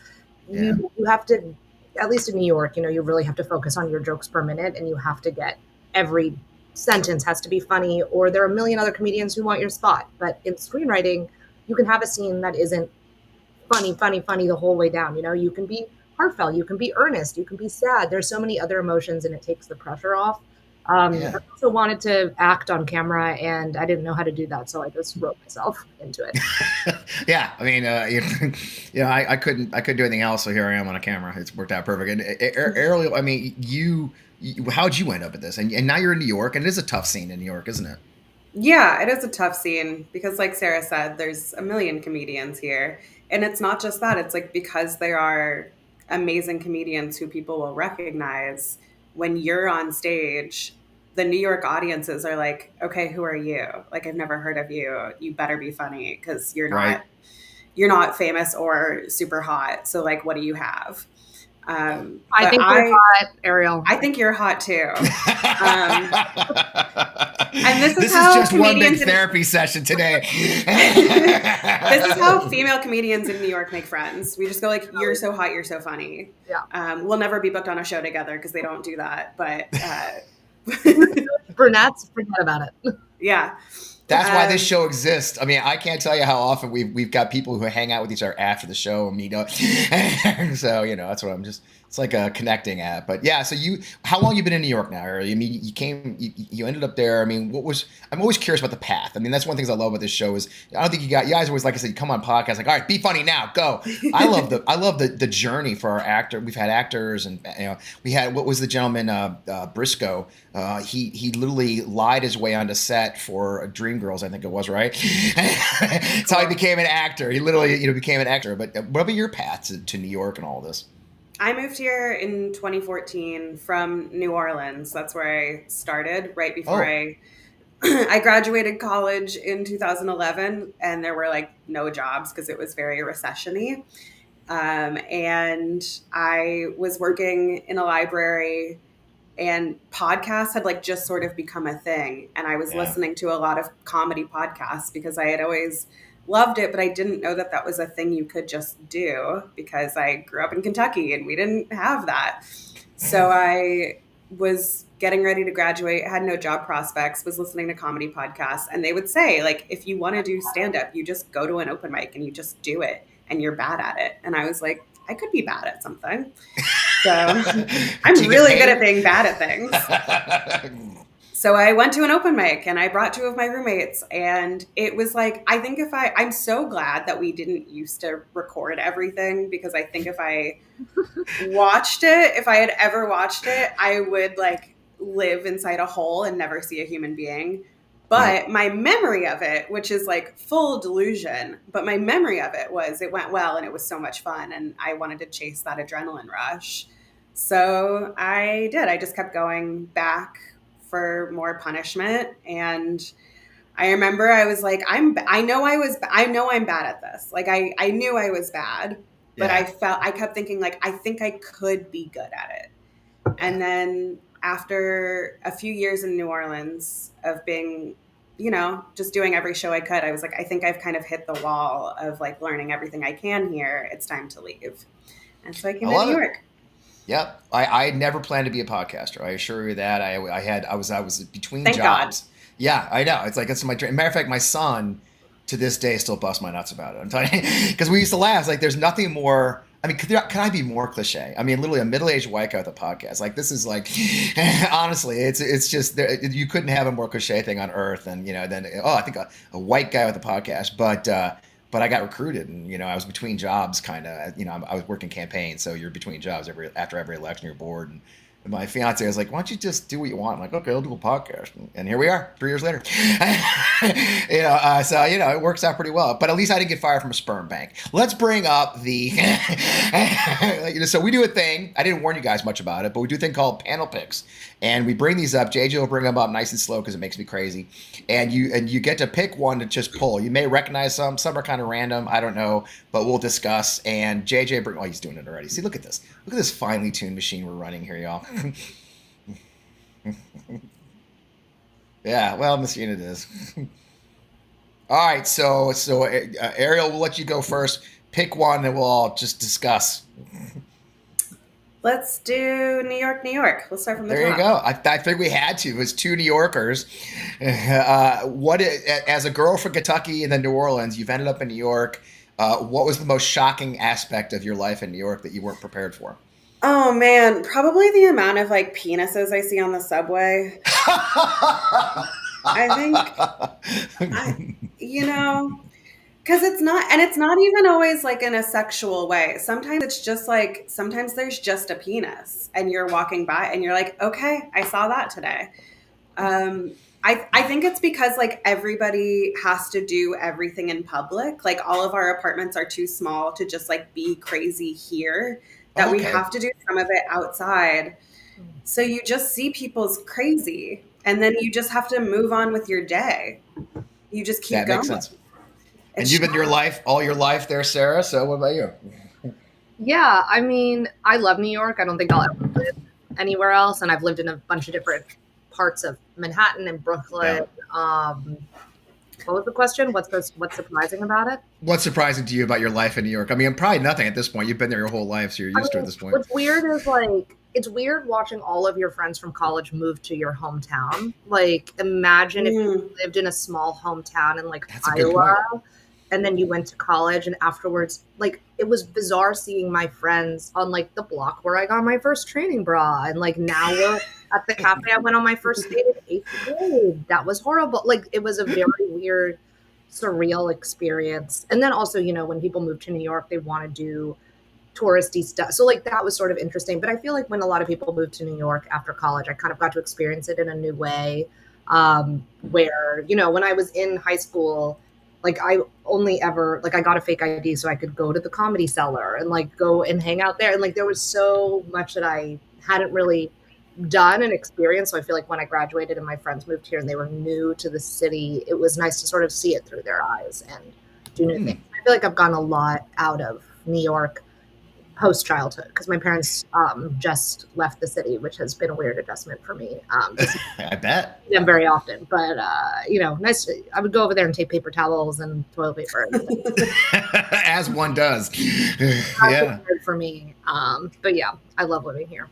Yeah. You have to, at least in New York, you really have to focus on your jokes per minute, and you have to get every sentence has to be funny, or there are a million other comedians who want your spot. But in screenwriting, you can have a scene that isn't funny the whole way down. You can be heartfelt, you can be earnest, you can be sad. There's so many other emotions, and it takes the pressure off. I also wanted to act on camera, and I didn't know how to do that, so I just wrote myself into it. Yeah, I mean, I couldn't do anything else, so here I am on a camera. It's worked out perfect. And Ariel, I mean, how'd you end up at this? And now you're in New York, and it is a tough scene in New York, isn't it? Yeah, it is a tough scene because, like Sarah said, there's a million comedians here. And it's not just that. It's like because there are amazing comedians who people will recognize, when you're on stage, the New York audiences are like, okay, who are you? Like, I've never heard of you. You better be funny because you're not famous or super hot. So like, what do you have? I think you're hot, Ariel. I think you're hot too. And this is just one big therapy session today. This is how female comedians in New York make friends. We just go like, you're so hot, you're so funny. Yeah. We'll never be booked on a show together because they don't do that. But brunettes, forget about it. Yeah. That's why this show exists. I mean, I can't tell you how often we've got people who hang out with each other after the show and meet up. So, that's what it's like a connecting app. But yeah, so how long you been in New York now, Ariel? I mean, you ended up there. I mean, I'm always curious about the path. I mean, that's one of the things I love about this show is I don't think you guys always, like I said, you come on podcasts like, all right, be funny now, go. I love the journey for our actor. We've had actors and, we had, what was the gentleman, Briscoe? He literally lied his way onto set for Dreamgirls, I think it was, right? That's how he became an actor. He literally, became an actor. But what about your path to New York and all this? I moved here in 2014 from New Orleans. That's where I started right before I graduated college in 2011, and there were like no jobs because it was very recession-y. And I was working in a library, and podcasts had like just sort of become a thing. And I was listening to a lot of comedy podcasts because I had always loved it, but I didn't know that that was a thing you could just do because I grew up in Kentucky and we didn't have that. So I was getting ready to graduate, had no job prospects, was listening to comedy podcasts, and they would say, like, if you want to do stand-up, you just go to an open mic and you just do it, and you're bad at it. And I was like, I could be bad at something. So I'm really good at being bad at things. So I went to an open mic and I brought 2 of my roommates, and it was like, I think I'm so glad that we didn't used to record everything, because I think if I had ever watched it, I would like live inside a hole and never see a human being. But my memory of it, which is like full delusion, but my memory of it was it went well and it was so much fun, and I wanted to chase that adrenaline rush. So I did. I just kept going back for more punishment. And I remember I was like, I know I'm bad at this. Like I knew I was bad, but I kept thinking like, I think I could be good at it. And then after a few years in New Orleans of being, just doing every show I could, I was like, I think I've kind of hit the wall of like learning everything I can here. It's time to leave. And so I came to New York. Yep. I never planned to be a podcaster. I assure you that. I was between Thank jobs. God. Yeah, I know. It's like, it's my dream. Matter of fact, my son to this day still busts my nuts about it. I'm telling you, because we used to laugh. It's like, there's nothing more. I mean, can I be more cliche? I mean, literally a middle-aged white guy with a podcast. Like, this is like, honestly, it's just, you couldn't have a more cliche thing on earth than, I think a white guy with a podcast. But I got recruited, and I was between jobs, kind of. I was working campaigns, so you're between jobs after every election. You're bored, and my fiance was like, "Why don't you just do what you want?" I'm like, "Okay, I'll do a podcast," and here we are, 3 years later. So it works out pretty well. But at least I didn't get fired from a sperm bank. Let's bring up the. So we do a thing. I didn't warn you guys much about it, but we do a thing called panel picks, and we bring these up. JJ will bring them up nice and slow because it makes me crazy, and you get to pick one to just pull. You may recognize some are kind of random. I don't know, but we'll discuss. And JJ he's doing it already. See, look at this. Look at this finely tuned machine we're running here, y'all. Yeah, well, machine it is. All right, so Ariel, we'll let you go first. Pick one, and we'll all just discuss. Let's do New York, New York. Let's start from the top. There you go. I figured we had to. It was 2 New Yorkers. As a girl from Kentucky and then New Orleans, you've ended up in New York. What was the most shocking aspect of your life in New York that you weren't prepared for? Oh man, probably the amount of like penises I see on the subway. I think, because it's not even always like in a sexual way. Sometimes it's just like, sometimes there's just a penis and you're walking by and you're like, okay, I saw that today. I think it's because like everybody has to do everything in public. Like all of our apartments are too small to just like be crazy here, that we have to do some of it outside. So you just see people's crazy, and then you just have to move on with your day. You just keep going. That makes sense. And you've been all your life there, Sarah. So what about you? Yeah, I mean, I love New York. I don't think I'll ever live anywhere else. And I've lived in a bunch of different parts of Manhattan and Brooklyn. Yeah. What was the question? What's surprising about it? What's surprising to you about your life in New York? I mean, probably nothing at this point. You've been there your whole life, so you're used to it at this point. What's weird is like, it's weird watching all of your friends from college move to your hometown. Like, imagine if you lived in a small hometown in like Iowa, and then you went to college, and afterwards, like, it was bizarre seeing my friends on like the block where I got my first training bra, and like now we're at the cafe I went on my first date in 8th grade. That was horrible. Like, it was a very weird, surreal experience. And then also, when people move to New York, they want to do touristy stuff. So like that was sort of interesting. But I feel like when a lot of people move to New York after college, I kind of got to experience it in a new way. Where, when I was in high school, like I only ever, like I got a fake ID so I could go to the Comedy Cellar and like go and hang out there. And like there was so much that I hadn't really done and experienced. So I feel like when I graduated and my friends moved here and they were new to the city, it was nice to sort of see it through their eyes and do new things. I feel like I've gotten a lot out of New York post childhood, because my parents just left the city, which has been a weird adjustment for me. I bet. Them very often, but nice. I would go over there and take paper towels and toilet paper. As one does. Yeah. Weird for me, but yeah, I love living here.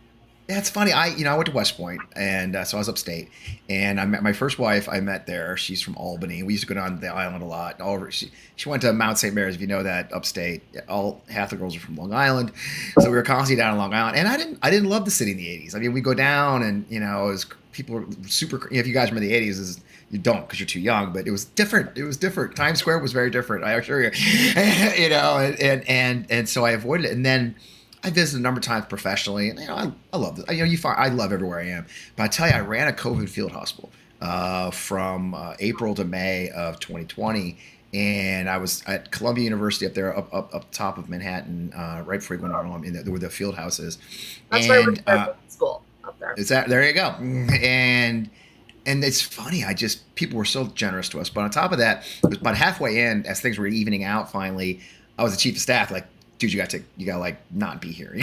Yeah, it's funny. I went to West Point, and so I was upstate, and I met my first wife. I met there. She's from Albany. We used to go down to the island a lot. She went to Mount St. Mary's, if you know that, upstate. Half the girls are from Long Island, so we were constantly down in Long Island. And I didn't love the city in the '80s. I mean, we go down, and it was people were super. If you guys remember the '80s, you don't because you're too young, but it was different. It was different. Times Square was very different. I assure you. And so I avoided it, and then I visited a number of times professionally, and I love this. I love everywhere I am. But I tell you, I ran a COVID field hospital from April to May of 2020, and I was at Columbia University up there, up top of Manhattan, right before you go to Harlem, where the field house is. That's where we went to school up there. There you go. And it's funny. People were so generous to us. But on top of that, it was about halfway in, as things were evening out. Finally, I was the chief of staff. Like, dude, you gotta like not be here.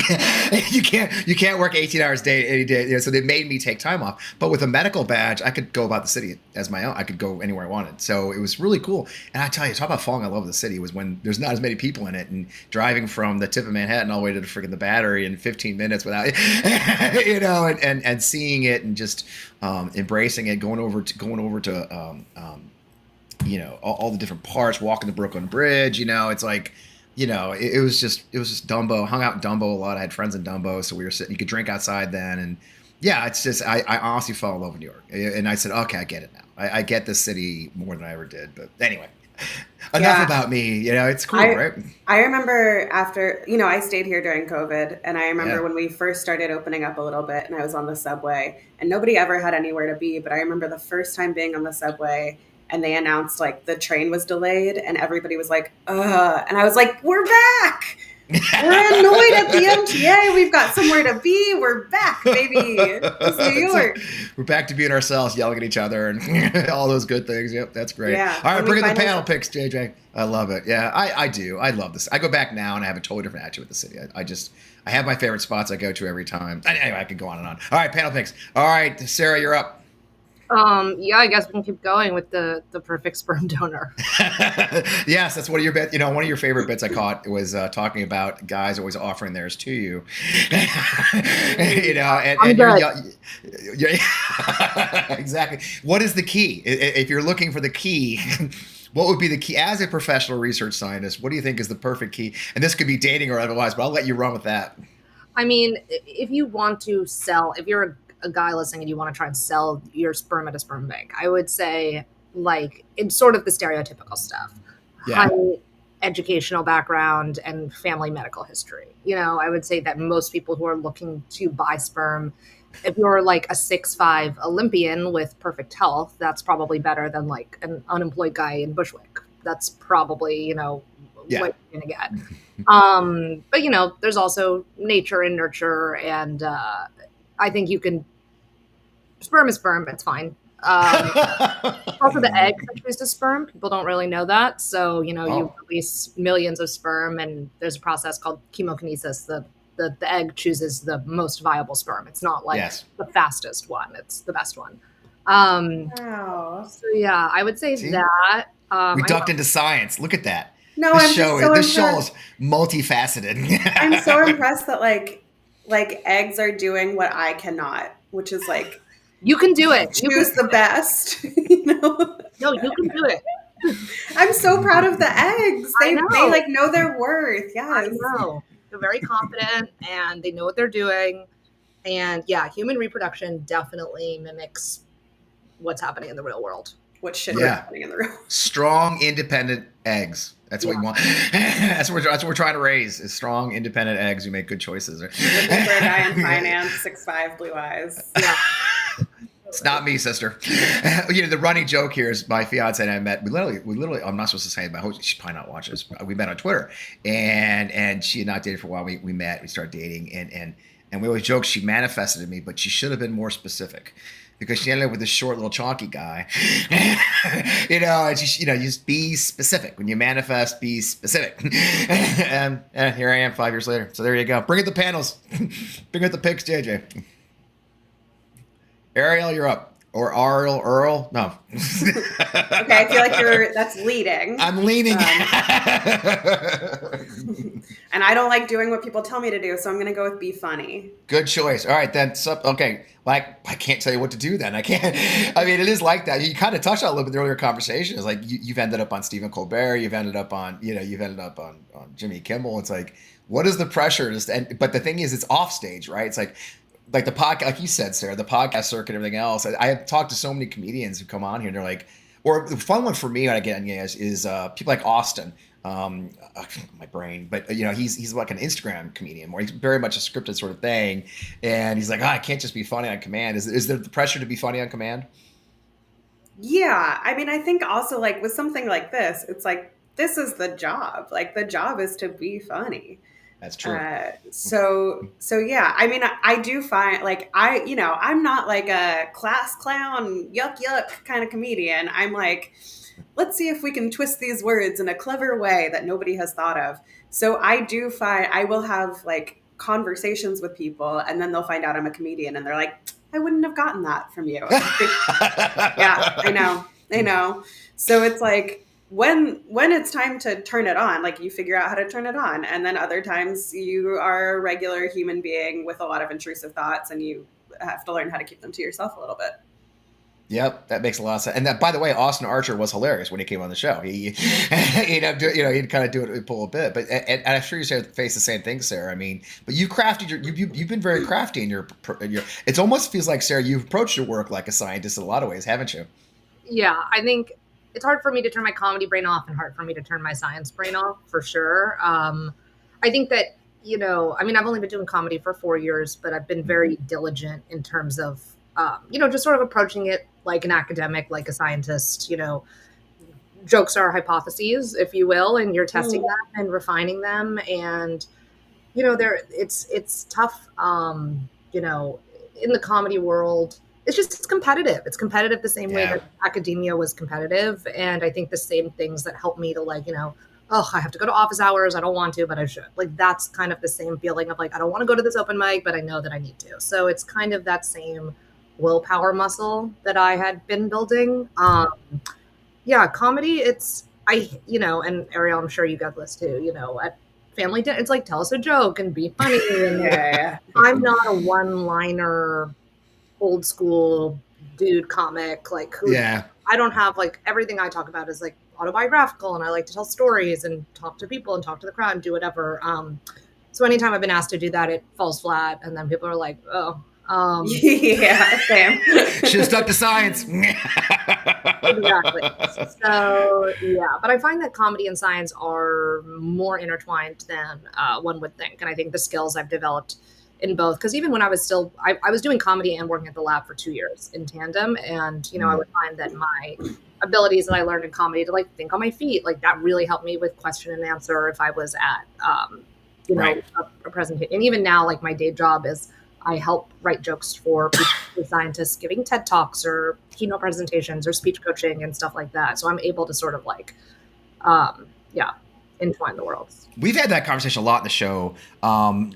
you can't work 18 hours a day any day. So they made me take time off. But with a medical badge, I could go about the city as my own. I could go anywhere I wanted. So it was really cool. And I tell you, talk about falling in love with the city was when there's not as many people in it, and driving from the tip of Manhattan all the way to the Battery in 15 minutes without, and seeing it and just embracing it, going over to all the different parts, walking the Brooklyn Bridge. It's like. It was just Dumbo. Hung out in Dumbo a lot. I had friends in Dumbo, so we were sitting. You could drink outside then, and yeah, it's just I honestly fell in love with New York, and I said, okay, I get it now. I get this city more than I ever did. But anyway, enough about me. It's cool, right? I remember after I stayed here during COVID, and I remember when we first started opening up a little bit, and I was on the subway, and nobody ever had anywhere to be. But I remember the first time being on the subway. And they announced like the train was delayed, and everybody was like, and I was like, we're back. We're annoyed at the MTA. We've got somewhere to be. We're back, baby. It's New York. We're back to being ourselves, yelling at each other and all those good things. Yep, that's great. Yeah. All right, bring in the panel picks, JJ. I love it. Yeah, I do. I love this. I go back now, and I have a totally different attitude with the city. I have my favorite spots I go to every time. Anyway, I could go on and on. All right, panel picks. All right, Sarah, you're up. I guess we can keep going with the perfect sperm donor. Yes, that's one of your bits. One of your favorite bits I caught was talking about guys always offering theirs to you. And you're exactly. What is the key? If you're looking for the key, what would be the key as a professional research scientist? What do you think is the perfect key? And this could be dating or otherwise, but I'll let you run with that. I mean, if you want to sell, if you're a guy listening and you want to try and sell your sperm at a sperm bank, I would say like it's sort of the stereotypical stuff. Yeah. High educational background and family medical history. I would say that most people who are looking to buy sperm, if you're like a 6'5" Olympian with perfect health, that's probably better than like an unemployed guy in Bushwick. That's probably, what you're gonna get. But there's also nature and nurture, and I think you can. Sperm is sperm. It's fine. Also, the egg produces sperm. People don't really know that. So, you release millions of sperm, and there's a process called chemokinesis. The egg chooses the most viable sperm. It's not like the fastest one. It's the best one. Wow. So, yeah, I would say that. We ducked into science. Look at that. No, this show is multifaceted. I'm so impressed that like eggs are doing what I cannot, which is like you can do it. Choose the best. No, you can do it. I'm so proud of the eggs. They like know their worth. Yes. I know. They're very confident and they know what they're doing. And yeah, human reproduction definitely mimics what's happening in the real world. What should be happening in the real world. Strong, independent eggs. That's what we want. That's what we're trying to raise is strong, independent eggs who make good choices. Looking for a guy in finance, 6'5", blue eyes. Yeah. It's not me, sister. The running joke here is my fiance and I met. We literally. I'm not supposed to say it, but she probably not watch this. We met on Twitter, and she had not dated for a while. We met. We started dating, and we always joke she manifested in me, but she should have been more specific. because she ended up with this short little chonky guy. And just be specific. When you manifest, be specific. And here I am 5 years later. So there you go. Bring it the panels. Bring it the picks, JJ. Ariel, you're up. Or Ariel, Earl? No. Okay, I feel like that's leading. I'm leaning. And I don't like doing what people tell me to do, so I'm going to go with be funny. Good choice. All right, then. Okay. Like, I can't tell you what to do then. I can't. I mean, it is like that. You kind of touched on it a little bit in the earlier conversation. It's like you've ended up on Stephen Colbert. You've ended up on Jimmy Kimmel. It's like, what is the pressure? But the thing is, it's off stage, right? It's like the podcast, like you said, Sarah, the podcast circuit, and everything else. I have talked to so many comedians who come on here and they're like, or the fun one for me when I get on is people like Austin. My brain, but he's like an Instagram comedian, where he's very much a scripted sort of thing, and he's like, I can't just be funny on command. Is there the pressure to be funny on command? Yeah, I mean, I think also like with something like this, it's like this is the job. Like the job is to be funny. That's true. So yeah, I mean, I do find like I'm not like a class clown, yuck kind of comedian. I'm like, let's see if we can twist these words in a clever way that nobody has thought of. So I do find I will have like conversations with people, and then they'll find out I'm a comedian, and they're like, I wouldn't have gotten that from you. Yeah, I know. So it's like, when it's time to turn it on, like you figure out how to turn it on. And then other times you are a regular human being with a lot of intrusive thoughts, and you have to learn how to keep them to yourself a little bit. Yep, that makes a lot of sense. And that, by the way, Austin Archer was hilarious when he came on the show. He'd kind of do it, pull a bit. But and I'm sure you face the same thing, Sarah. I mean, but you've been very crafty in your. It almost feels like, Sarah, you've approached your work like a scientist in a lot of ways, haven't you? Yeah, I think it's hard for me to turn my comedy brain off and hard for me to turn my science brain off, for sure. I think that, I've only been doing comedy for 4 years, but I've been very diligent in terms of, just sort of approaching it like an academic, like a scientist. Jokes are hypotheses, if you will, and you're testing them and refining them. And, it's tough, in the comedy world. It's competitive. It's competitive the same way that academia was competitive. And I think the same things that help me to I have to go to office hours. I don't want to, but I should. Like, that's kind of the same feeling of like, I don't want to go to this open mic, but I know that I need to. So it's kind of that same willpower muscle that I had been building. Comedy, and Ariel, I'm sure you got this too, at family dinner, it's like, tell us a joke and be funny. And I'm not a one-liner old school dude comic, I don't have everything I talk about is autobiographical, and I like to tell stories and talk to people and talk to the crowd and do whatever. So anytime I've been asked to do that, it falls flat, and then people are like, yeah, Sam. Should have stuck to science. Exactly. So but I find that comedy and science are more intertwined than one would think, and I think the skills I've developed in both, because even when I was I was doing comedy and working at the lab for 2 years in tandem, and I would find that my abilities that I learned in comedy to think on my feet, that really helped me with question and answer if I was at a presentation. And even now, my day job is I help write jokes for scientists giving TED Talks or keynote presentations or speech coaching and stuff like that. So I'm able to sort of entwine the worlds. We've had that conversation a lot in the show.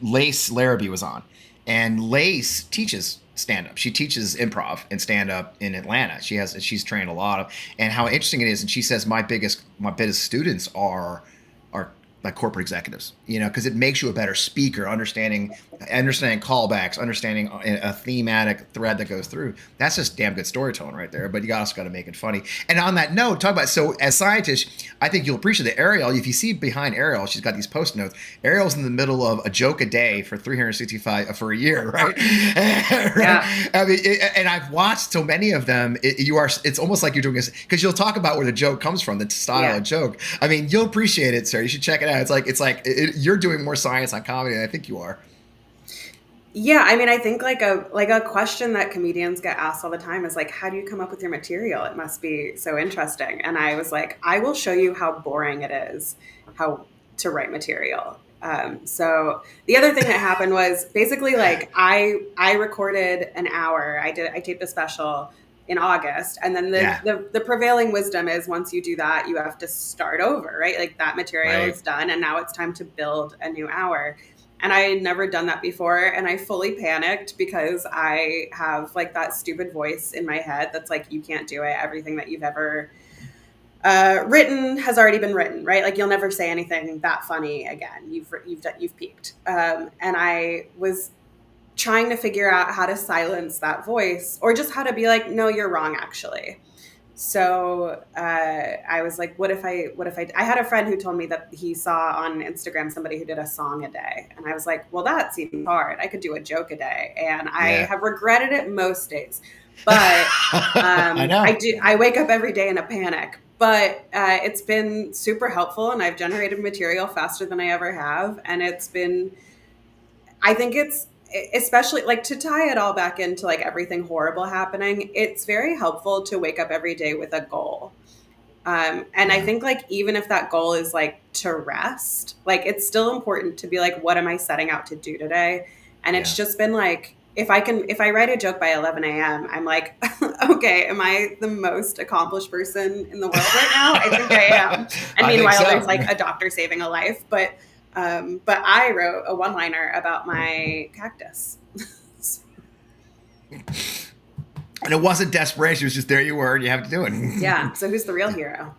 Lace Larrabee was on, and Lace teaches stand-up. She teaches improv and stand-up in Atlanta. She's trained a lot of, and how interesting it is. And she says my biggest students are like corporate executives, because it makes you a better speaker, understanding callbacks, understanding a thematic thread that goes through. That's just damn good storytelling right there. But you also got to make it funny. And on that note, so as scientists, I think you'll appreciate that Ariel, if you see behind Ariel, she's got these post notes. Ariel's in the middle of a joke a day for 365 for a year, right? Right? Yeah. I mean, and I've watched so many of them. It's almost like you're doing this because you'll talk about where the joke comes from, the style of joke. I mean, you'll appreciate it, sir. You should check it out. You're doing more science on comedy than I think you are. Yeah, I mean, I think a question that comedians get asked all the time is how do you come up with your material? It must be so interesting. And I was like, I will show you how boring it is, how to write material. So the other thing that happened was basically like I recorded an hour. I taped a special in August, and then the prevailing wisdom is once you do that, you have to start over, right? Like that material is done, and now it's time to build a new hour. And I had never done that before, and I fully panicked because I have like that stupid voice in my head that's like, you can't do it. Everything that you've ever written has already been written, right? Like you'll never say anything that funny again. You've peaked. And I was trying to figure out how to silence that voice, or just how to be like, no, you're wrong, actually. So I was like, what if I had a friend who told me that he saw on Instagram somebody who did a song a day. And I was like, well, that seems hard. I could do a joke a day. And I have regretted it most days. But I know. I wake up every day in a panic. But it's been super helpful, and I've generated material faster than I ever have. And I think it's, especially like to tie it all back into like everything horrible happening, it's very helpful to wake up every day with a goal. And I think like, even if that goal is like to rest, like it's still important to be like, what am I setting out to do today? And it's just been like, if I write a joke by 11 a.m., I'm like, okay, am I the most accomplished person in the world right now? I think I am. And meanwhile, there's like a doctor saving a life. But I wrote a one-liner about my cactus. And it wasn't desperation. It was just there you were and you have to do it. Yeah. So who's the real hero?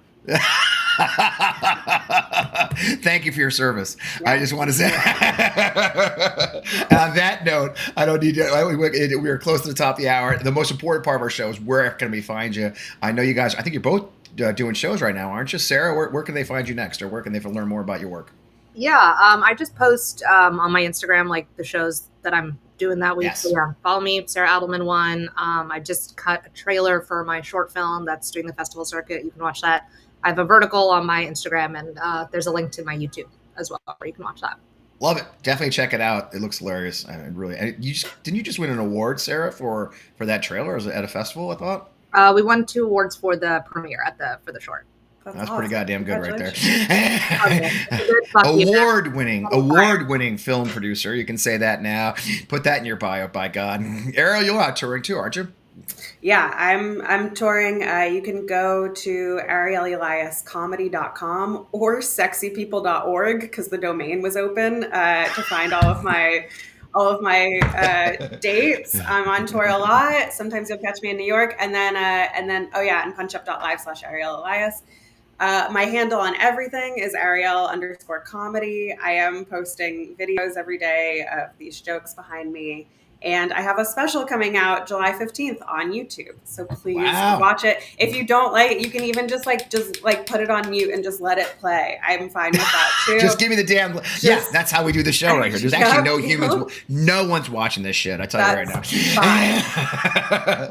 Thank you for your service. I just want to say on that note, I don't need to, we are close to the top of the hour. The most important part of our show is where can we find you? I know you guys, I think you're both doing shows right now, aren't you? Sarah, where can they find you next, or where can they learn more about your work? Yeah, I just post on my Instagram like the shows that I'm doing that week. Yes. So yeah, follow me, Sarah Adelman 1. I just cut a trailer for my short film that's doing the festival circuit. You can watch that. I have a vertical on my Instagram, and there's a link to my YouTube as well, where you can watch that. Love it. Definitely check it out. It looks hilarious. Didn't you just win an award, Sarah, for that trailer? Was it at a festival, I thought? We won 2 awards for the premiere for the short. That's awesome. Pretty goddamn good right there. Award-winning film producer. You can say that now. Put that in your bio, by God. Ariel, you're out touring too, aren't you? Yeah, I'm touring. You can go to arieleliascomedy.com or sexypeople.org because the domain was open to find all of my dates. I'm on tour a lot. Sometimes you'll catch me in New York, and then punchup.live/arielelias. My handle on everything is Ariel_comedy. I am posting videos every day of these jokes behind me. And I have a special coming out July 15th on YouTube. So please watch it. If you don't like it, you can even just put it on mute and just let it play. I'm fine with that too. Just give me the damn. That's how we do the show right here. There's actually no humans. No one's watching this shit. I tell you right now. Fine.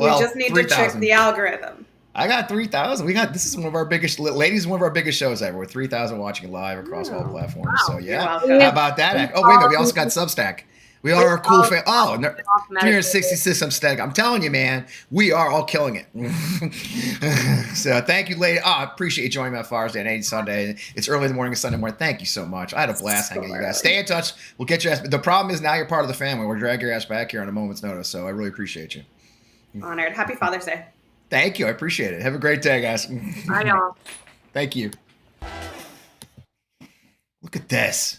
Well, you just need 3, to trick the algorithm. I got 3,000. This is one of our biggest, ladies, one of our biggest shows ever. With 3,000 watching live across all platforms. Wow. So yeah, how about that? Oh wait a minute, we also got Substack. We are a cool fan. 366 Substack. I'm telling you, man, we are all killing it. So thank you, lady. I appreciate you joining me on Father's Day and any Sunday. It's early in the morning, Sunday morning. Thank you so much. I had a blast hanging with you guys. Stay in touch. We'll get your ass. The problem is now you're part of the family. We'll drag your ass back here on a moment's notice. So I really appreciate you. Honored. Happy Father's Day. Thank you. I appreciate it. Have a great day, guys. Bye, y'all. Thank you. Look at this.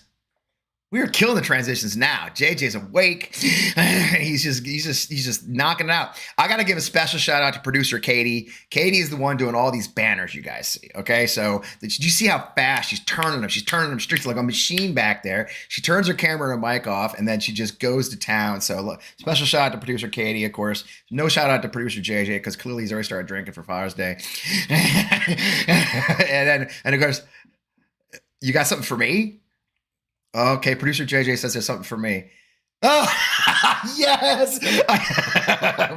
We are killing the transitions now. JJ's awake. He's just knocking it out. I got to give a special shout out to producer Katie. Katie is the one doing all these banners you guys see. Okay, so did you see how fast she's turning them? She's turning them straight like a machine back there. She turns her camera and her mic off, and then she just goes to town. So look, special shout out to producer Katie, of course. No shout out to producer JJ because clearly he's already started drinking for Father's Day. and of course, you got something for me? Okay, producer JJ says there's something for me. Oh, yes.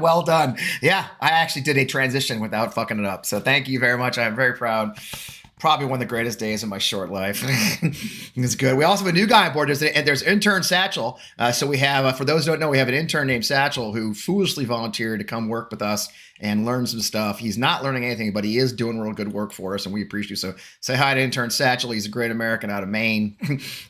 Well done. Yeah, I actually did a transition without fucking it up. So thank you very much. I'm very proud Probably one of the greatest days of my short life. It's good. We also have a new guy on board. There's intern Satchel. So we have, for those who don't know, we have an intern named Satchel who foolishly volunteered to come work with us and learn some stuff. He's not learning anything, but he is doing real good work for us, and we appreciate you. So say hi to intern Satchel. He's a great American out of Maine.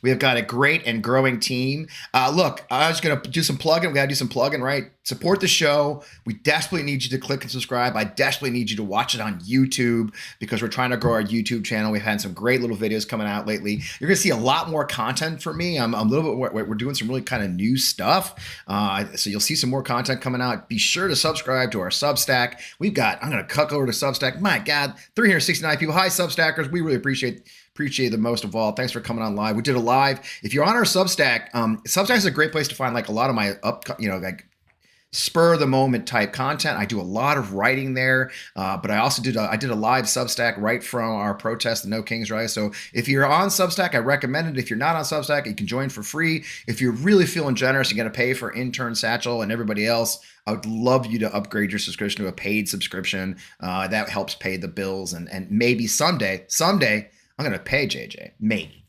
We have got a great and growing team. Look, I was going to do some plugging. We got to do some plugging, right? Support the show. We desperately need you to click and subscribe. I desperately need you to watch it on YouTube because we're trying to grow our YouTube channel. We've had some great little videos coming out lately. You're going to see a lot more content from me. I'm a little bit, we're doing some really kind of new stuff. So you'll see some more content coming out. Be sure to subscribe to our Substack. I'm going to cut over to Substack. My God, 369 people. Hi, Substackers. We really appreciate the most of all. Thanks for coming on live. We did a live. If you're on our Substack, Substack is a great place to find like a lot of my spur of the moment type content. I do a lot of writing there, but I also did a live Substack right from our protest, the No Kings Rise. So if you're on Substack, I recommend it. If you're not on Substack, you can join for free. If you're really feeling generous, you're going to pay for intern Satchel and everybody else. I would love you to upgrade your subscription to a paid subscription. That helps pay the bills, and maybe someday I'm going to pay JJ, maybe.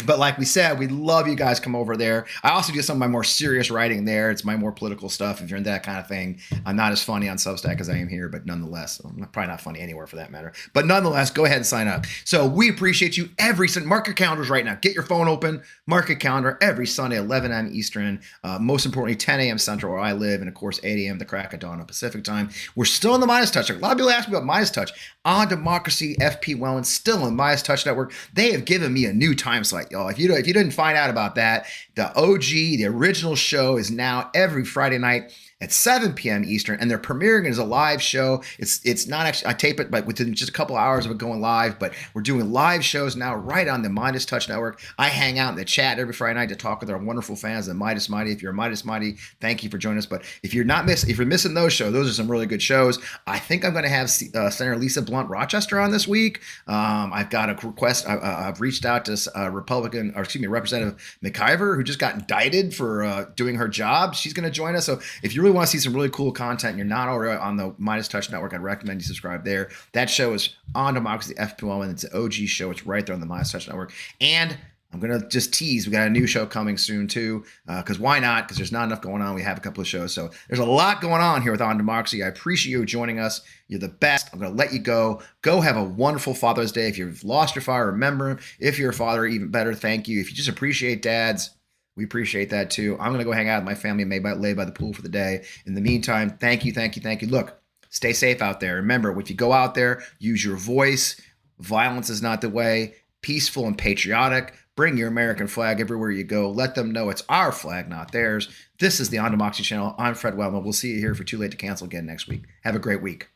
But like we said, we love you guys. Come over there. I also do some of my more serious writing there. It's my more political stuff. If you're into that kind of thing, I'm not as funny on Substack as I am here, but nonetheless, I'm probably not funny anywhere for that matter. But nonetheless, go ahead and sign up. So we appreciate you mark your calendars right now. Get your phone open, mark your calendar every Sunday, 11 a.m. Eastern. Most importantly, 10 a.m. Central where I live, and of course, 8 a.m. the crack of dawn on Pacific time. We're still in the Midas Touch. A lot of people ask me about Midas Touch. On Democracy, FP Wellens, still in Midas Touch Network. They have given me a new time slot, y'all. If you didn't find out about that, the OG, the original show is now every Friday night at 7 p.m. Eastern, and they're premiering it as a live show. It's not actually, I tape it, but within just a couple hours of it going live, but we're doing live shows now right on the Midas Touch Network. I hang out in the chat every Friday night to talk with our wonderful fans of Midas Mighty. If you're a Midas Mighty, thank you for joining us. But if you're missing those shows, those are some really good shows. I think I'm going to have Senator Lisa Blunt Rochester on this week. I've got a request. I've reached out to Representative McIver, who just got indicted for doing her job. She's going to join us. So if you really want to see some really cool content and you're not already on the Midas Touch Network, I'd recommend you subscribe there. That show is on Democracy FPL, and it's an OG show. It's right there on the Midas Touch Network. And I'm going to just tease, we got a new show coming soon too, because why not? Because there's not enough going on. We have a couple of shows. So there's a lot going on here with On Democracy. I appreciate you joining us. You're the best. I'm going to let you go. Go have a wonderful Father's Day. If you've lost your father, remember him. If you're a father, even better, thank you. If you just appreciate dads, we appreciate that too. I'm going to go hang out with my family and lay by the pool for the day. In the meantime, thank you. Look, stay safe out there. Remember, if you go out there, use your voice. Violence is not the way. Peaceful and patriotic. Bring your American flag everywhere you go. Let them know it's our flag, not theirs. This is the On Democracy channel. I'm Fred Wellman. We'll see you here for Too Late to Cancel again next week. Have a great week.